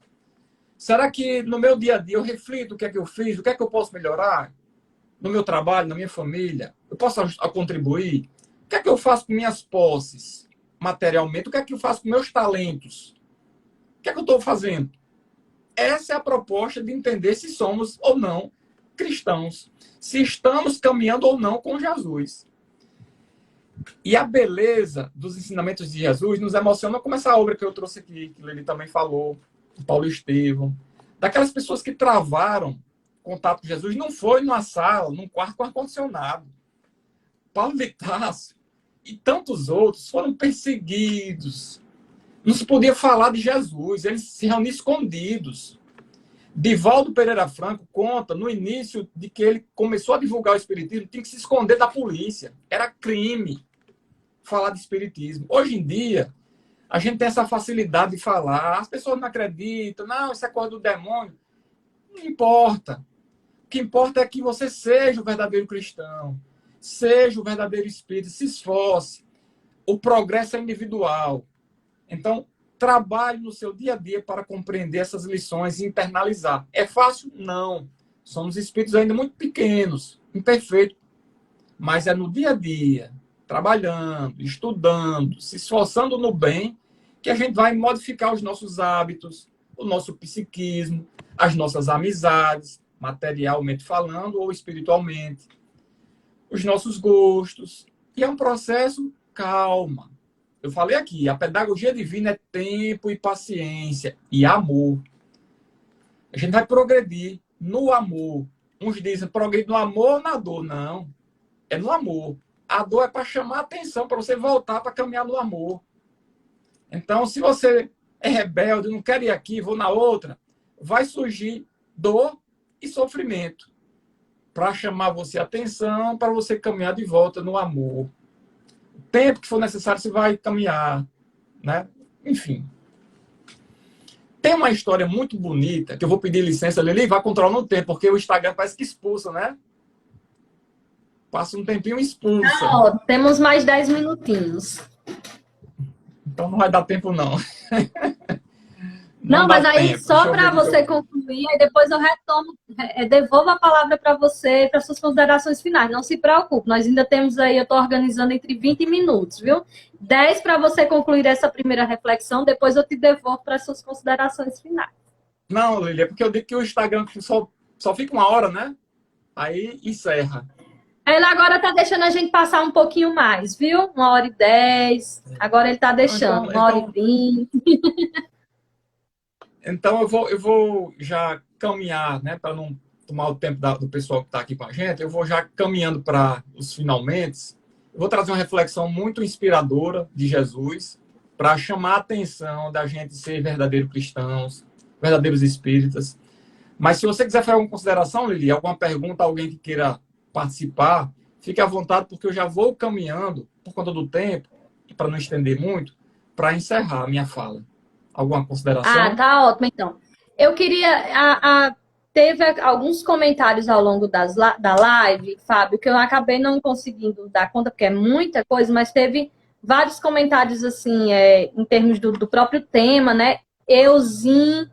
[SPEAKER 2] Será que no meu dia a dia eu reflito o que é que eu fiz? O que é que eu posso melhorar? No meu trabalho, na minha família? Eu posso contribuir? O que é que eu faço com minhas posses? Materialmente, o que é que eu faço com meus talentos? O que é que eu estou fazendo? Essa é a proposta de entender se somos ou não cristãos, se estamos caminhando ou não com Jesus. E a beleza dos ensinamentos de Jesus nos emociona, como essa obra que eu trouxe aqui, que ele também falou, o Paulo Estevão, daquelas pessoas que travaram contato com Jesus, não foi numa sala, num quarto com ar-condicionado. Paulo de Tarso e tantos outros foram perseguidos. Não se podia falar de Jesus, eles se reuniam escondidos. Divaldo Pereira Franco conta, no início de que ele começou a divulgar o espiritismo, tinha que se esconder da polícia. Era crime falar de espiritismo. Hoje em dia, a gente tem essa facilidade de falar, as pessoas não acreditam, não, isso é coisa do demônio. Não importa. O que importa é que você seja o verdadeiro cristão, seja o verdadeiro espírita, se esforce. O progresso é individual. Então, trabalhe no seu dia a dia para compreender essas lições e internalizar. É fácil? Não. Somos espíritos ainda muito pequenos, imperfeitos. Mas é no dia a dia, trabalhando, estudando, se esforçando no bem, que a gente vai modificar os nossos hábitos, o nosso psiquismo, as nossas amizades, materialmente falando ou espiritualmente, os nossos gostos. E é um processo calma. Eu falei aqui, a pedagogia divina é tempo e paciência e amor. A gente vai progredir no amor. Uns dizem progredir no amor ou na dor. Não, é no amor. A dor é para chamar a atenção, para você voltar para caminhar no amor. Então, se você é rebelde, não quer ir aqui, vou na outra, vai surgir dor e sofrimento para chamar você a atenção, para você caminhar de volta no amor. O tempo que for necessário, você vai caminhar, né? Enfim. Tem uma história muito bonita, que eu vou pedir licença, Lili, vai controlar no tempo, porque o Instagram parece que expulsa, né? Passa um tempinho e expulsa.
[SPEAKER 1] Ó, temos mais 10 minutinhos.
[SPEAKER 2] Então não vai dar tempo, não.
[SPEAKER 1] Não, mas aí só para você concluir, aí depois eu retomo, devolvo a palavra para você, para suas considerações finais. Não se preocupe, nós ainda temos aí, eu estou organizando entre 20 minutos, viu? 10 para você concluir essa primeira reflexão, depois eu te devolvo para suas considerações finais.
[SPEAKER 2] Não, Lili, é porque eu digo que o Instagram só fica uma hora, né? Aí encerra.
[SPEAKER 1] Ele agora está deixando a gente passar um pouquinho mais, viu? 1h10, agora ele está deixando, 1h20.
[SPEAKER 2] Então eu vou já caminhar, né, para não tomar o tempo do pessoal que está aqui com a gente, eu vou já caminhando para os finalmente. Eu vou trazer uma reflexão muito inspiradora de Jesus para chamar a atenção da gente ser verdadeiros cristãos, verdadeiros espíritas. Mas se você quiser fazer alguma consideração, Lili, alguma pergunta, alguém que queira participar, fique à vontade, porque eu já vou caminhando, por conta do tempo, para não estender muito, para encerrar a minha fala. Alguma consideração?
[SPEAKER 1] Ah, tá ótimo, então. Eu queria... Teve alguns comentários ao longo da live, Fábio, que eu acabei não conseguindo dar conta, porque é muita coisa, mas teve vários comentários, assim, em termos do próprio tema, né? Euzinho,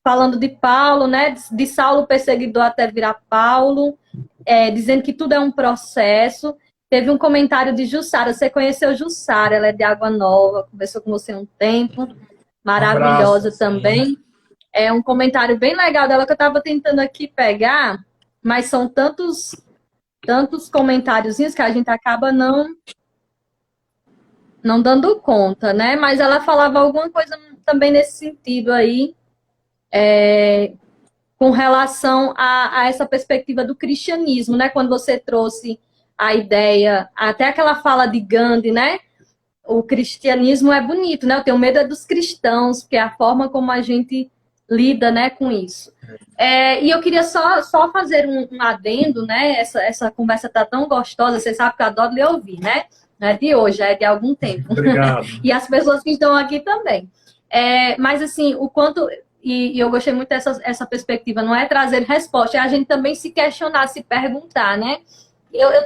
[SPEAKER 1] falando de Paulo, né? De Saulo perseguidor até virar Paulo, dizendo que tudo é um processo. Teve um comentário de Jussara. Você conheceu Jussara, ela é de Água Nova, conversou com você há um tempo. Maravilhosa também. É um comentário bem legal dela que eu estava tentando aqui pegar, mas são tantos comentáriozinhos que a gente acaba não dando conta, né? Mas ela falava alguma coisa também nesse sentido aí, com relação a essa perspectiva do cristianismo, né? Quando você trouxe a ideia, até aquela fala de Gandhi, né? O cristianismo é bonito, né? Eu tenho medo dos cristãos, porque é a forma como a gente lida, né, com isso. E eu queria só fazer um adendo, né? Essa conversa tá tão gostosa, você sabe que eu adoro lhe ouvir, né? Não é de hoje, é de algum tempo.
[SPEAKER 2] Obrigado.
[SPEAKER 1] E as pessoas que estão aqui também. Mas, assim, o quanto... E eu gostei muito dessa perspectiva, não é trazer resposta, é a gente também se questionar, se perguntar, né?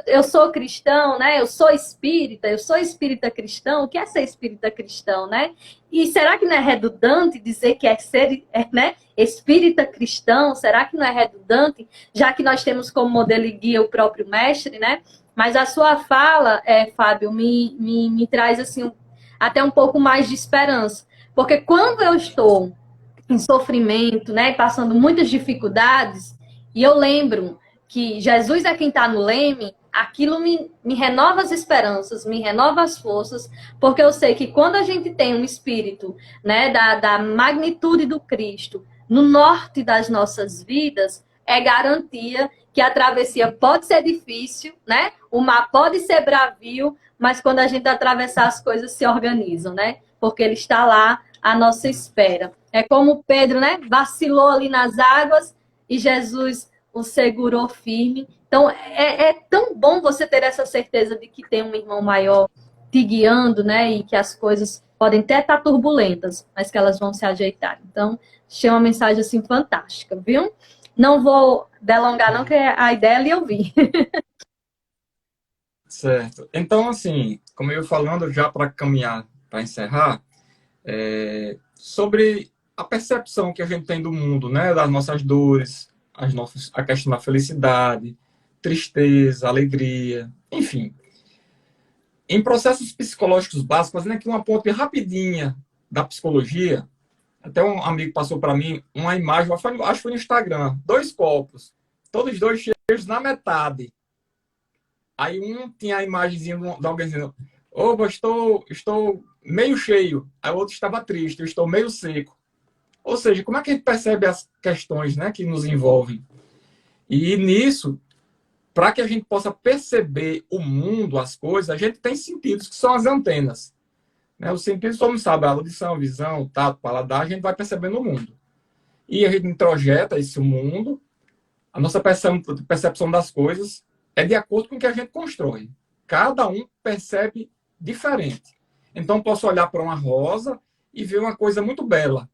[SPEAKER 1] Eu sou cristão, né? Eu sou espírita cristão. O que é ser espírita cristão, né? E será que não é redundante dizer que é ser, né, espírita cristão? Será que não é redundante? Já que nós temos como modelo e guia o próprio mestre, né? Mas a sua fala, Fábio, me traz assim até um pouco mais de esperança. Porque quando eu estou em sofrimento, né, passando muitas dificuldades, e eu lembro que Jesus é quem está no leme, aquilo me renova as esperanças, me renova as forças, porque eu sei que quando a gente tem um espírito, né, da magnitude do Cristo no norte das nossas vidas, é garantia que a travessia pode ser difícil, né? O mar pode ser bravio, mas quando a gente atravessar, as coisas se organizam, né? Porque ele está lá à nossa espera. É como Pedro, né? Vacilou ali nas águas e Jesus o segurou firme. Então, é tão bom você ter essa certeza de que tem um irmão maior te guiando, né? E que as coisas podem até estar turbulentas, mas que elas vão se ajeitar. Então, achei uma mensagem, assim, fantástica, viu? Não vou delongar, não, que a ideia é lhe ouvir.
[SPEAKER 2] Certo. Então, assim, como eu ia falando, já para caminhar, para encerrar, sobre a percepção que a gente tem do mundo, né? Das nossas dores, a questão da felicidade, tristeza, alegria, enfim. Em processos psicológicos básicos, fazendo aqui uma ponte rapidinha da psicologia, até um amigo passou para mim uma imagem, acho que foi no Instagram, 2 copos. todos os dois cheios na metade. Aí um tinha a imagenzinha de alguém dizendo, opa, estou meio cheio. Aí o outro estava triste, eu estou meio seco. Ou seja, como é que a gente percebe as questões, né, que nos envolvem? E nisso, para que a gente possa perceber o mundo, as coisas, a gente tem sentidos que são as antenas. Né? Os sentidos, todo mundo sabe, a audição, a visão, o tato, o paladar, a gente vai percebendo o mundo. E a gente introjeta esse mundo, a nossa percepção das coisas é de acordo com o que a gente constrói. Cada um percebe diferente. Então, posso olhar para uma rosa e ver uma coisa muito bela.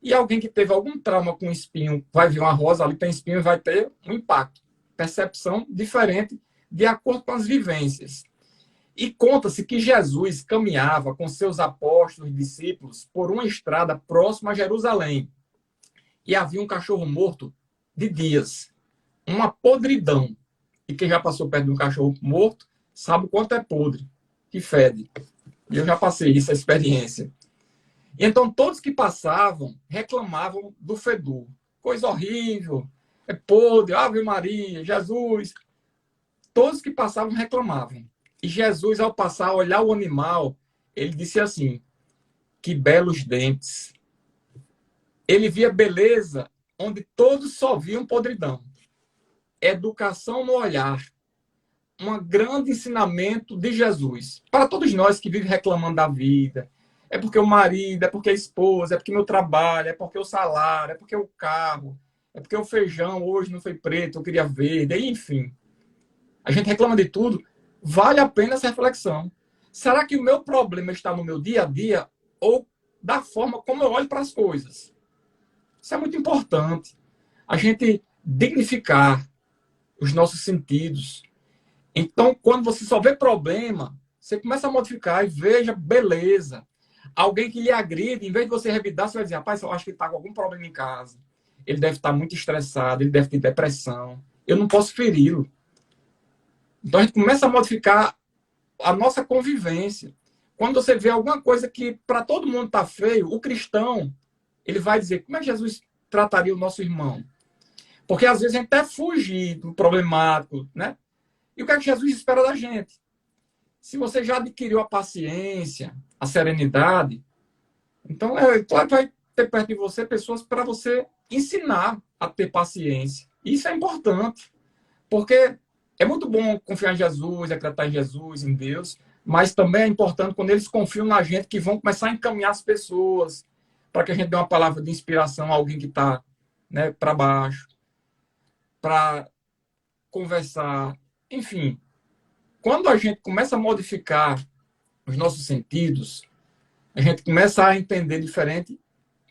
[SPEAKER 2] E alguém que teve algum trauma com espinho vai ver uma rosa, ali tem espinho e vai ter um impacto. Percepção diferente de acordo com as vivências. E conta-se que Jesus caminhava com seus apóstolos e discípulos por uma estrada próxima a Jerusalém. E havia um cachorro morto de dias. Uma podridão. E quem já passou perto de um cachorro morto sabe o quanto é podre, que fede. E eu já passei essa experiência. E então todos que passavam reclamavam do fedor. Coisa horrível, é podre, Ave Maria, Jesus. Todos que passavam reclamavam. E Jesus, ao passar, olhar o animal, ele disse assim, que belos dentes. Ele via beleza onde todos só viam podridão. Educação no olhar. Um grande ensinamento de Jesus. Para todos nós que vivem reclamando da vida. É porque o marido, é porque a esposa, é porque meu trabalho, é porque o salário, é porque o carro, é porque o feijão hoje não foi preto, eu queria verde, enfim. A gente reclama de tudo. Vale a pena essa reflexão. Será que o meu problema está no meu dia a dia ou da forma como eu olho para as coisas? Isso é muito importante. A gente dignificar os nossos sentidos. Então, quando você só vê problema, você começa a modificar e veja beleza. Alguém que lhe agride, em vez de você revidar, você vai dizer, rapaz, eu acho que ele está com algum problema em casa. Ele deve estar muito estressado, ele deve ter depressão. Eu não posso feri-lo. Então, a gente começa a modificar a nossa convivência. Quando você vê alguma coisa que para todo mundo está feio, o cristão, ele vai dizer, como é que Jesus trataria o nosso irmão? Porque às vezes a gente até fugir do problemático, né? E o que é que Jesus espera da gente? Se você já adquiriu a paciência, a serenidade, então claro que vai ter perto de você pessoas para você ensinar a ter paciência. Isso é importante, porque é muito bom confiar em Jesus, acreditar em Jesus, em Deus, mas também é importante quando eles confiam na gente que vão começar a encaminhar as pessoas para que a gente dê uma palavra de inspiração a alguém que está, né, para baixo, para conversar, enfim. Quando a gente começa a modificar os nossos sentidos, a gente começa a entender diferente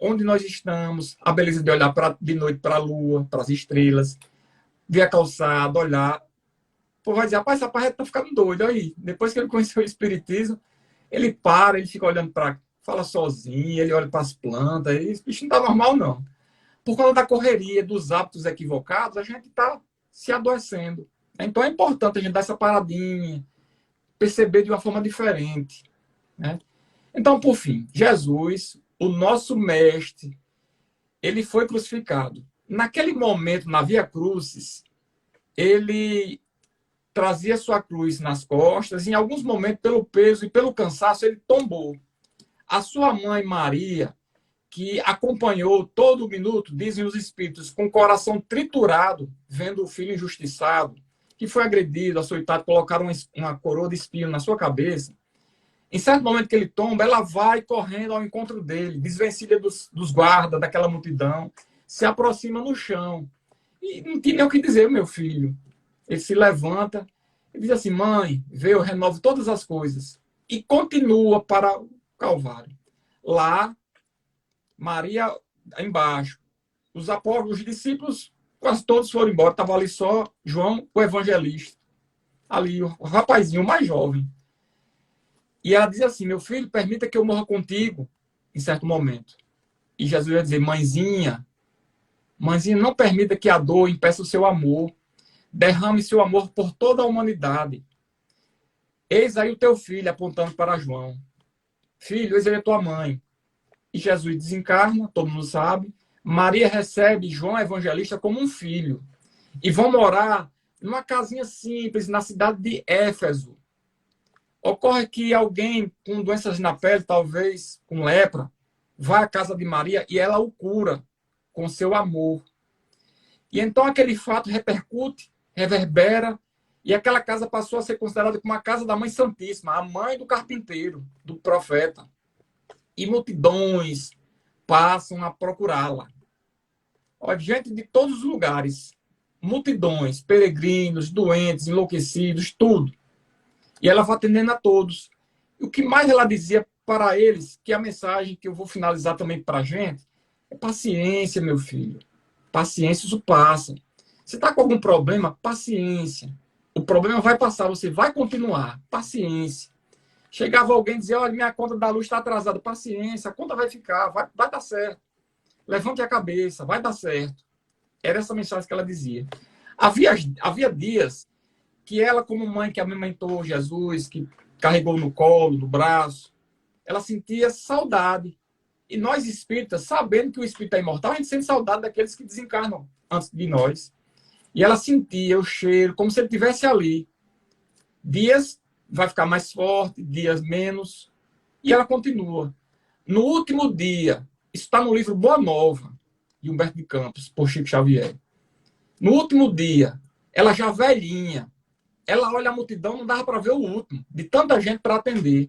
[SPEAKER 2] onde nós estamos, a beleza de olhar de noite para a lua, para as estrelas, ver a calçada, olhar. Pô, vai dizer, rapaz, essa parede tá ficando doido. Aí, depois que ele conheceu o Espiritismo, ele para, ele fica olhando para... Fala sozinho, ele olha para as plantas, e esse bicho não tá normal, não. Por causa da correria, dos hábitos equivocados, a gente está se adoecendo. Então é importante a gente dar essa paradinha, perceber de uma forma diferente. Né? Então, por fim, Jesus, o nosso mestre, ele foi crucificado. Naquele momento, na Via Crucis, ele trazia sua cruz nas costas, e em alguns momentos, pelo peso e pelo cansaço, ele tombou. A sua mãe, Maria, que acompanhou todo o minuto, dizem os espíritos, com o coração triturado, vendo o filho injustiçado, que foi agredido, açoitado, colocaram uma coroa de espinho na sua cabeça. Em certo momento que ele tomba, ela vai correndo ao encontro dele, desvencilha dos guardas, daquela multidão, se aproxima no chão. E não tinha nem o que dizer, meu filho. Ele se levanta e diz assim, mãe, vê, eu renovo todas as coisas. E continua para o Calvário. Lá, Maria embaixo. Os apóstolos, os discípulos, quase todos foram embora. Estava ali só João, o evangelista. Ali, o rapazinho mais jovem. E ela diz assim, meu filho, permita que eu morra contigo, em certo momento. E Jesus vai dizer, mãezinha, não permita que a dor impeça o seu amor. Derrame seu amor por toda a humanidade. Eis aí o teu filho, apontando para João. Filho, eis aí a tua mãe. E Jesus desencarna, todo mundo sabe. Maria recebe João Evangelista como um filho. e vão morar numa casinha simples na cidade de Éfeso. Ocorre que alguém com doenças na pele, talvez com lepra, vai à casa de Maria e ela o cura com seu amor. E então aquele fato repercute, reverbera, e aquela casa passou a ser considerada como a casa da Mãe Santíssima, a mãe do carpinteiro, do profeta. E multidões passam a procurá-la. Gente de todos os lugares, multidões, peregrinos, doentes, enlouquecidos, tudo. E ela vai atendendo a todos. E o que mais ela dizia para eles, que a mensagem que eu vou finalizar também para a gente, é paciência, meu filho. Paciência, isso passa. Você está com algum problema? Paciência. O problema vai passar, você vai continuar. Paciência. Chegava alguém e dizia, olha, minha conta da luz está atrasada. Paciência, a conta vai ficar, vai dar certo. Levante a cabeça, vai dar certo. Era essa mensagem que ela dizia. Havia dias que ela, como mãe que amamentou Jesus, que carregou no colo, no braço, ela sentia saudade. E nós espíritas, sabendo que o espírito é imortal, a gente sente saudade daqueles que desencarnam antes de nós. E ela sentia o cheiro, como se ele estivesse ali. Dias vai ficar mais forte, dias menos. E ela continua. No último dia, isso está no livro Boa Nova, de Humberto de Campos, por Chico Xavier. No último dia, ela já velhinha, ela olha a multidão, não dava para ver o último, de tanta gente para atender.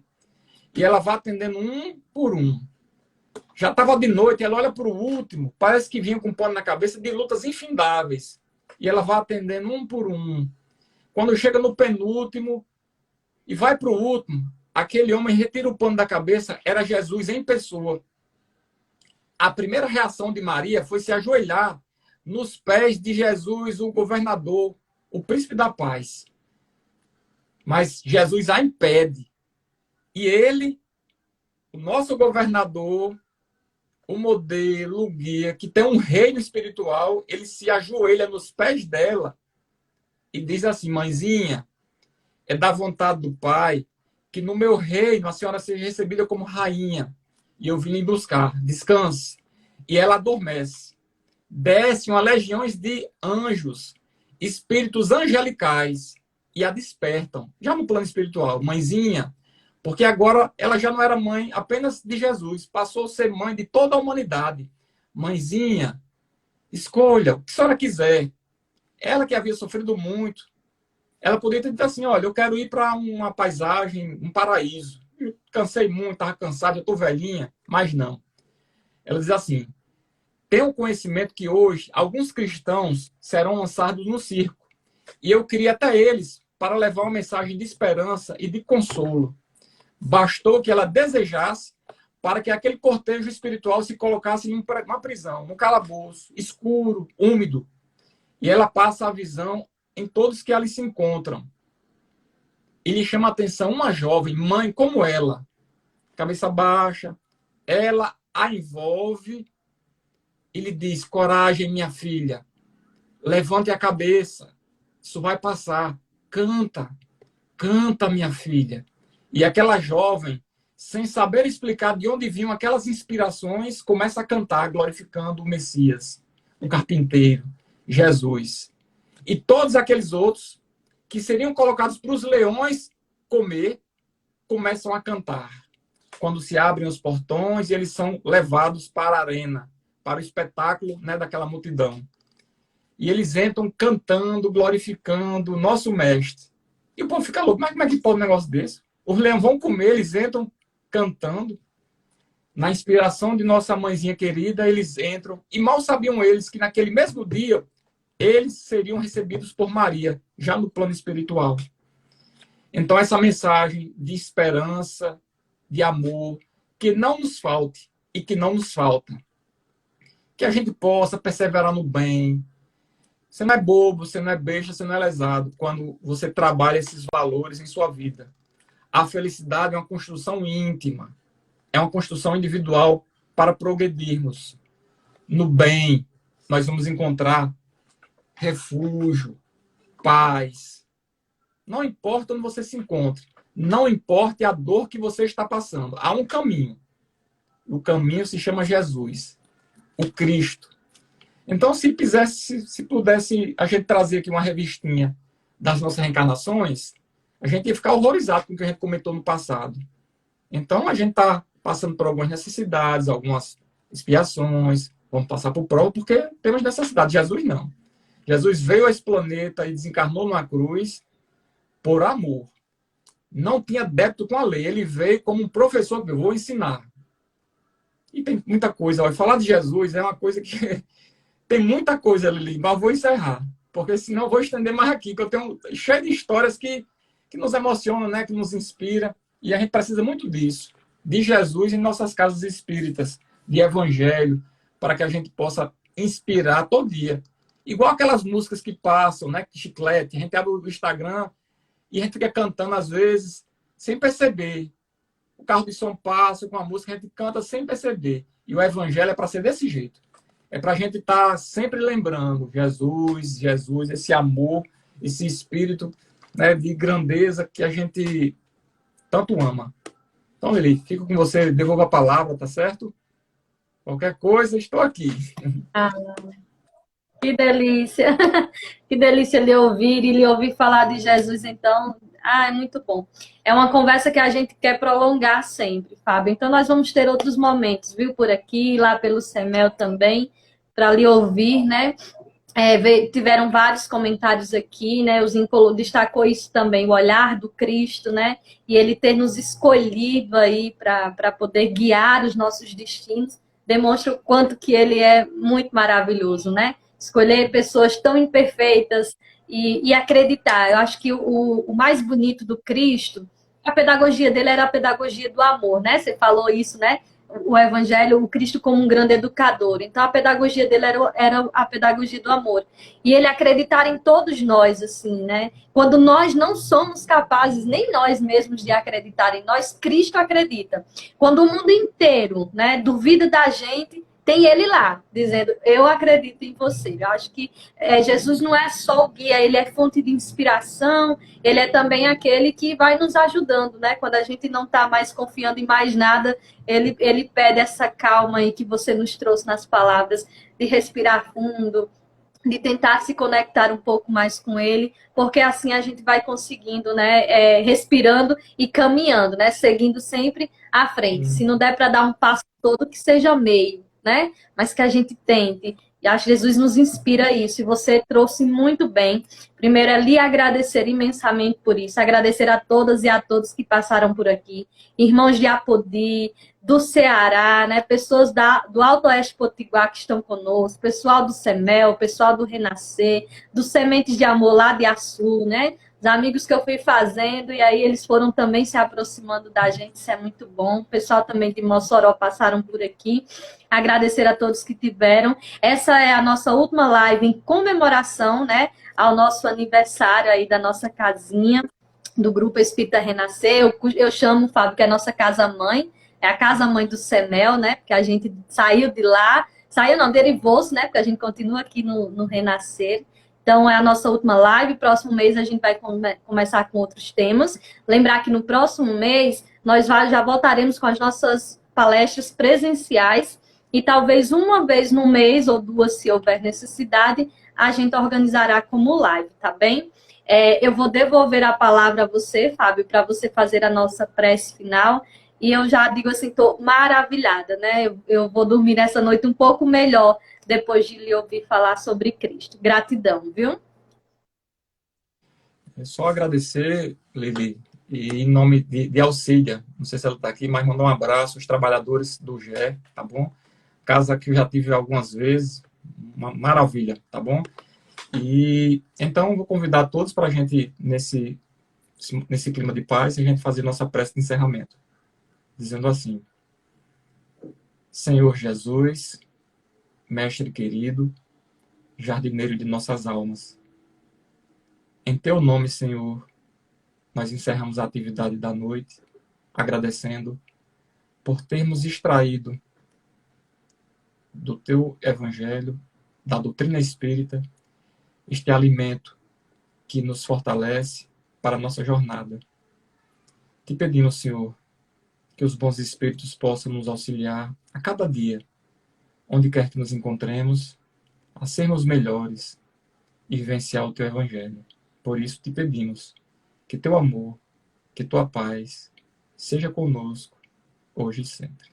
[SPEAKER 2] E ela vai atendendo um por um. Já estava de noite, ela olha para o último, parece que vinha com um pano na cabeça de lutas infindáveis. E ela vai atendendo um por um. Quando chega no penúltimo e vai para o último, aquele homem retira o pano da cabeça, era Jesus em pessoa. A primeira reação de Maria foi se ajoelhar nos pés de Jesus, o governador, o príncipe da paz. Mas Jesus a impede. E ele, o nosso governador, o modelo, o guia, que tem um reino espiritual, ele se ajoelha nos pés dela e diz assim, mãezinha, é da vontade do Pai que no meu reino a senhora seja recebida como rainha. E eu vim lhe buscar. Descanse. E ela adormece. Descem legiões de anjos, espíritos angelicais, e a despertam. Já no plano espiritual. Mãezinha, porque agora ela já não era mãe apenas de Jesus, passou a ser mãe de toda a humanidade. Mãezinha, escolha o que a senhora quiser. Ela que havia sofrido muito, ela poderia ter dito assim, olha, eu quero ir para uma paisagem, um paraíso. Eu cansei muito, estava cansado, eu estou velhinha, mas não. Ela diz assim, tenho conhecimento que hoje alguns cristãos serão lançados no circo. E eu queria até eles para levar uma mensagem de esperança e de consolo. Bastou que ela desejasse para que aquele cortejo espiritual se colocasse numa prisão, num calabouço, escuro, úmido. E ela passa a visão em todos que ali se encontram. E lhe chama a atenção uma jovem, mãe como ela, cabeça baixa, ela a envolve e lhe diz, coragem, minha filha, levante a cabeça, isso vai passar, canta, canta, minha filha. E aquela jovem, sem saber explicar de onde vinham aquelas inspirações, começa a cantar, glorificando o Messias, o carpinteiro, Jesus. E todos aqueles outros que seriam colocados para os leões comer, começam a cantar. Quando se abrem os portões e eles são levados para a arena, para o espetáculo, né, daquela multidão. E eles entram cantando, glorificando o nosso mestre. E o povo fica louco. Mas como é que pode um negócio desse? Os leões vão comer, eles entram cantando. Na inspiração de nossa mãezinha querida, eles entram. E mal sabiam eles que naquele mesmo dia, eles seriam recebidos por Maria, já no plano espiritual. Então, essa mensagem de esperança, de amor, que não nos falte e que não nos falta. Que a gente possa perseverar no bem. Você não é bobo, você não é besta, você não é lesado quando você trabalha esses valores em sua vida. A felicidade é uma construção íntima, é uma construção individual para progredirmos. No bem, nós vamos encontrar refúgio, paz. Não importa onde você se encontre, não importa a dor que você está passando. Há um caminho. O caminho se chama Jesus, o Cristo. Então, se pudesse a gente trazer aqui uma revistinha das nossas reencarnações, a gente ia ficar horrorizado com o que a gente comentou no passado. Então, a gente está passando por algumas necessidades, algumas expiações, vamos passar por prova, porque temos necessidade. Jesus não. Jesus veio a esse planeta e desencarnou numa cruz por amor. Não tinha débito com a lei. Ele veio como um professor que eu vou ensinar. E tem muita coisa. Olha, falar de Jesus é uma coisa que... tem muita coisa, Lili, mas eu vou encerrar. Porque senão eu vou estender mais aqui, que eu tenho cheio de histórias que nos emocionam, né? Que nos inspira. E a gente precisa muito disso. De Jesus em nossas casas espíritas. De evangelho. Para que a gente possa inspirar todo dia. Igual aquelas músicas que passam, né? Chiclete. A gente abre o Instagram e a gente fica cantando às vezes, sem perceber. O carro de som passa com a música, a gente canta sem perceber. E o evangelho é para ser desse jeito. É para a gente estar sempre lembrando Jesus, Jesus, esse amor, esse espírito, né, de grandeza que a gente tanto ama. Então, Eli, fico com você, devolvo a palavra, tá certo? Qualquer coisa, estou aqui.
[SPEAKER 1] Ah, que delícia! Que delícia lhe ouvir e lhe ouvir falar de Jesus, então. Ah, é muito bom. É uma conversa que a gente quer prolongar sempre, Fábio. Então, nós vamos ter outros momentos, viu? Por aqui, lá pelo CEMEL também, para lhe ouvir, né? Tiveram vários comentários aqui, né? O Zinco destacou isso também, o olhar do Cristo, né? E ele ter nos escolhido aí para poder guiar os nossos destinos, demonstra o quanto que ele é muito maravilhoso, né? Escolher pessoas tão imperfeitas e acreditar. Eu acho que o mais bonito do Cristo, a pedagogia dele era a pedagogia do amor, né? Você falou isso, né? O evangelho, o Cristo como um grande educador. Então, a pedagogia dele era a pedagogia do amor. E ele acreditar em todos nós, assim, né? Quando nós não somos capazes, nem nós mesmos, de acreditar em nós, Cristo acredita. Quando o mundo inteiro, né, duvida da gente, tem ele lá, dizendo, eu acredito em você. Eu acho que Jesus não é só o guia, ele é fonte de inspiração, ele é também aquele que vai nos ajudando, né? Quando a gente não está mais confiando em mais nada, ele pede essa calma aí que você nos trouxe nas palavras, de respirar fundo, de tentar se conectar um pouco mais com ele, porque assim a gente vai conseguindo, né, respirando e caminhando, né, seguindo sempre à frente. Se não der para dar um passo todo, que seja meio, né, mas que a gente tente. E acho que Jesus nos inspira a isso, e você trouxe muito bem. Primeiro é lhe agradecer imensamente por isso, agradecer a todas e a todos que passaram por aqui, irmãos de Apodi, do Ceará, né? Pessoas do Alto Oeste Potiguar que estão conosco, pessoal do CEMEL, pessoal do Renascer, do Sementes de Amor lá de Açu, né? Os amigos que eu fui fazendo, e aí eles foram também se aproximando da gente, isso é muito bom. O pessoal também de Mossoró passaram por aqui. Agradecer a todos que tiveram. Essa é a nossa última live em comemoração, né, ao nosso aniversário aí da nossa casinha, do Grupo Espírita Renascer. Eu chamo, Fábio, que é a nossa casa-mãe, é a casa-mãe do CEMEL, né? Porque a gente saiu de lá, saiu não, derivou-se, né? Porque a gente continua aqui no Renascer. Então, é a nossa última live. Próximo mês a gente vai começar com outros temas. Lembrar que no próximo mês nós já voltaremos com as nossas palestras presenciais e talvez uma vez no mês ou duas, se houver necessidade, a gente organizará como live, tá bem? Eu vou devolver a palavra a você, Fábio, para você fazer a nossa prece final. E eu já digo assim, estou maravilhada, né? Eu vou dormir nessa noite um pouco melhor depois de lhe ouvir falar sobre Cristo. Gratidão, viu?
[SPEAKER 2] É só agradecer, Lili, e em nome de Alcídia, não sei se ela está aqui, mas mandar um abraço aos trabalhadores do GE, tá bom? Casa que eu já tive algumas vezes, uma maravilha, tá bom? E então vou convidar todos para a gente, nesse clima de paz, a gente fazer nossa prece de encerramento, dizendo assim: Senhor Jesus, Mestre querido, jardineiro de nossas almas, em teu nome, Senhor, nós encerramos a atividade da noite, agradecendo por termos extraído do teu evangelho, da doutrina espírita, este alimento que nos fortalece para a nossa jornada. Te pedimos, Senhor, que os bons espíritos possam nos auxiliar a cada dia, onde quer que nos encontremos, a sermos melhores e vivenciar o teu evangelho. Por isso te pedimos que teu amor, que tua paz seja conosco hoje e sempre.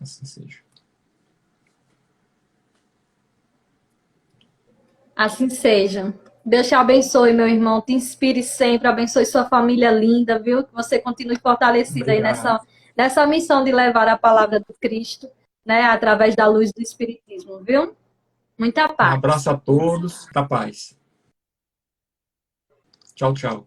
[SPEAKER 2] Assim seja.
[SPEAKER 1] Assim seja. Deus te abençoe, meu irmão. Te inspire sempre. Abençoe sua família linda, viu? Que você continue fortalecido aí
[SPEAKER 2] Obrigado.
[SPEAKER 1] nessa missão de levar a palavra do Cristo, né? Através da luz do Espiritismo, viu? Muita
[SPEAKER 2] Um
[SPEAKER 1] paz.
[SPEAKER 2] abraço a todos. Da paz. Tchau, tchau.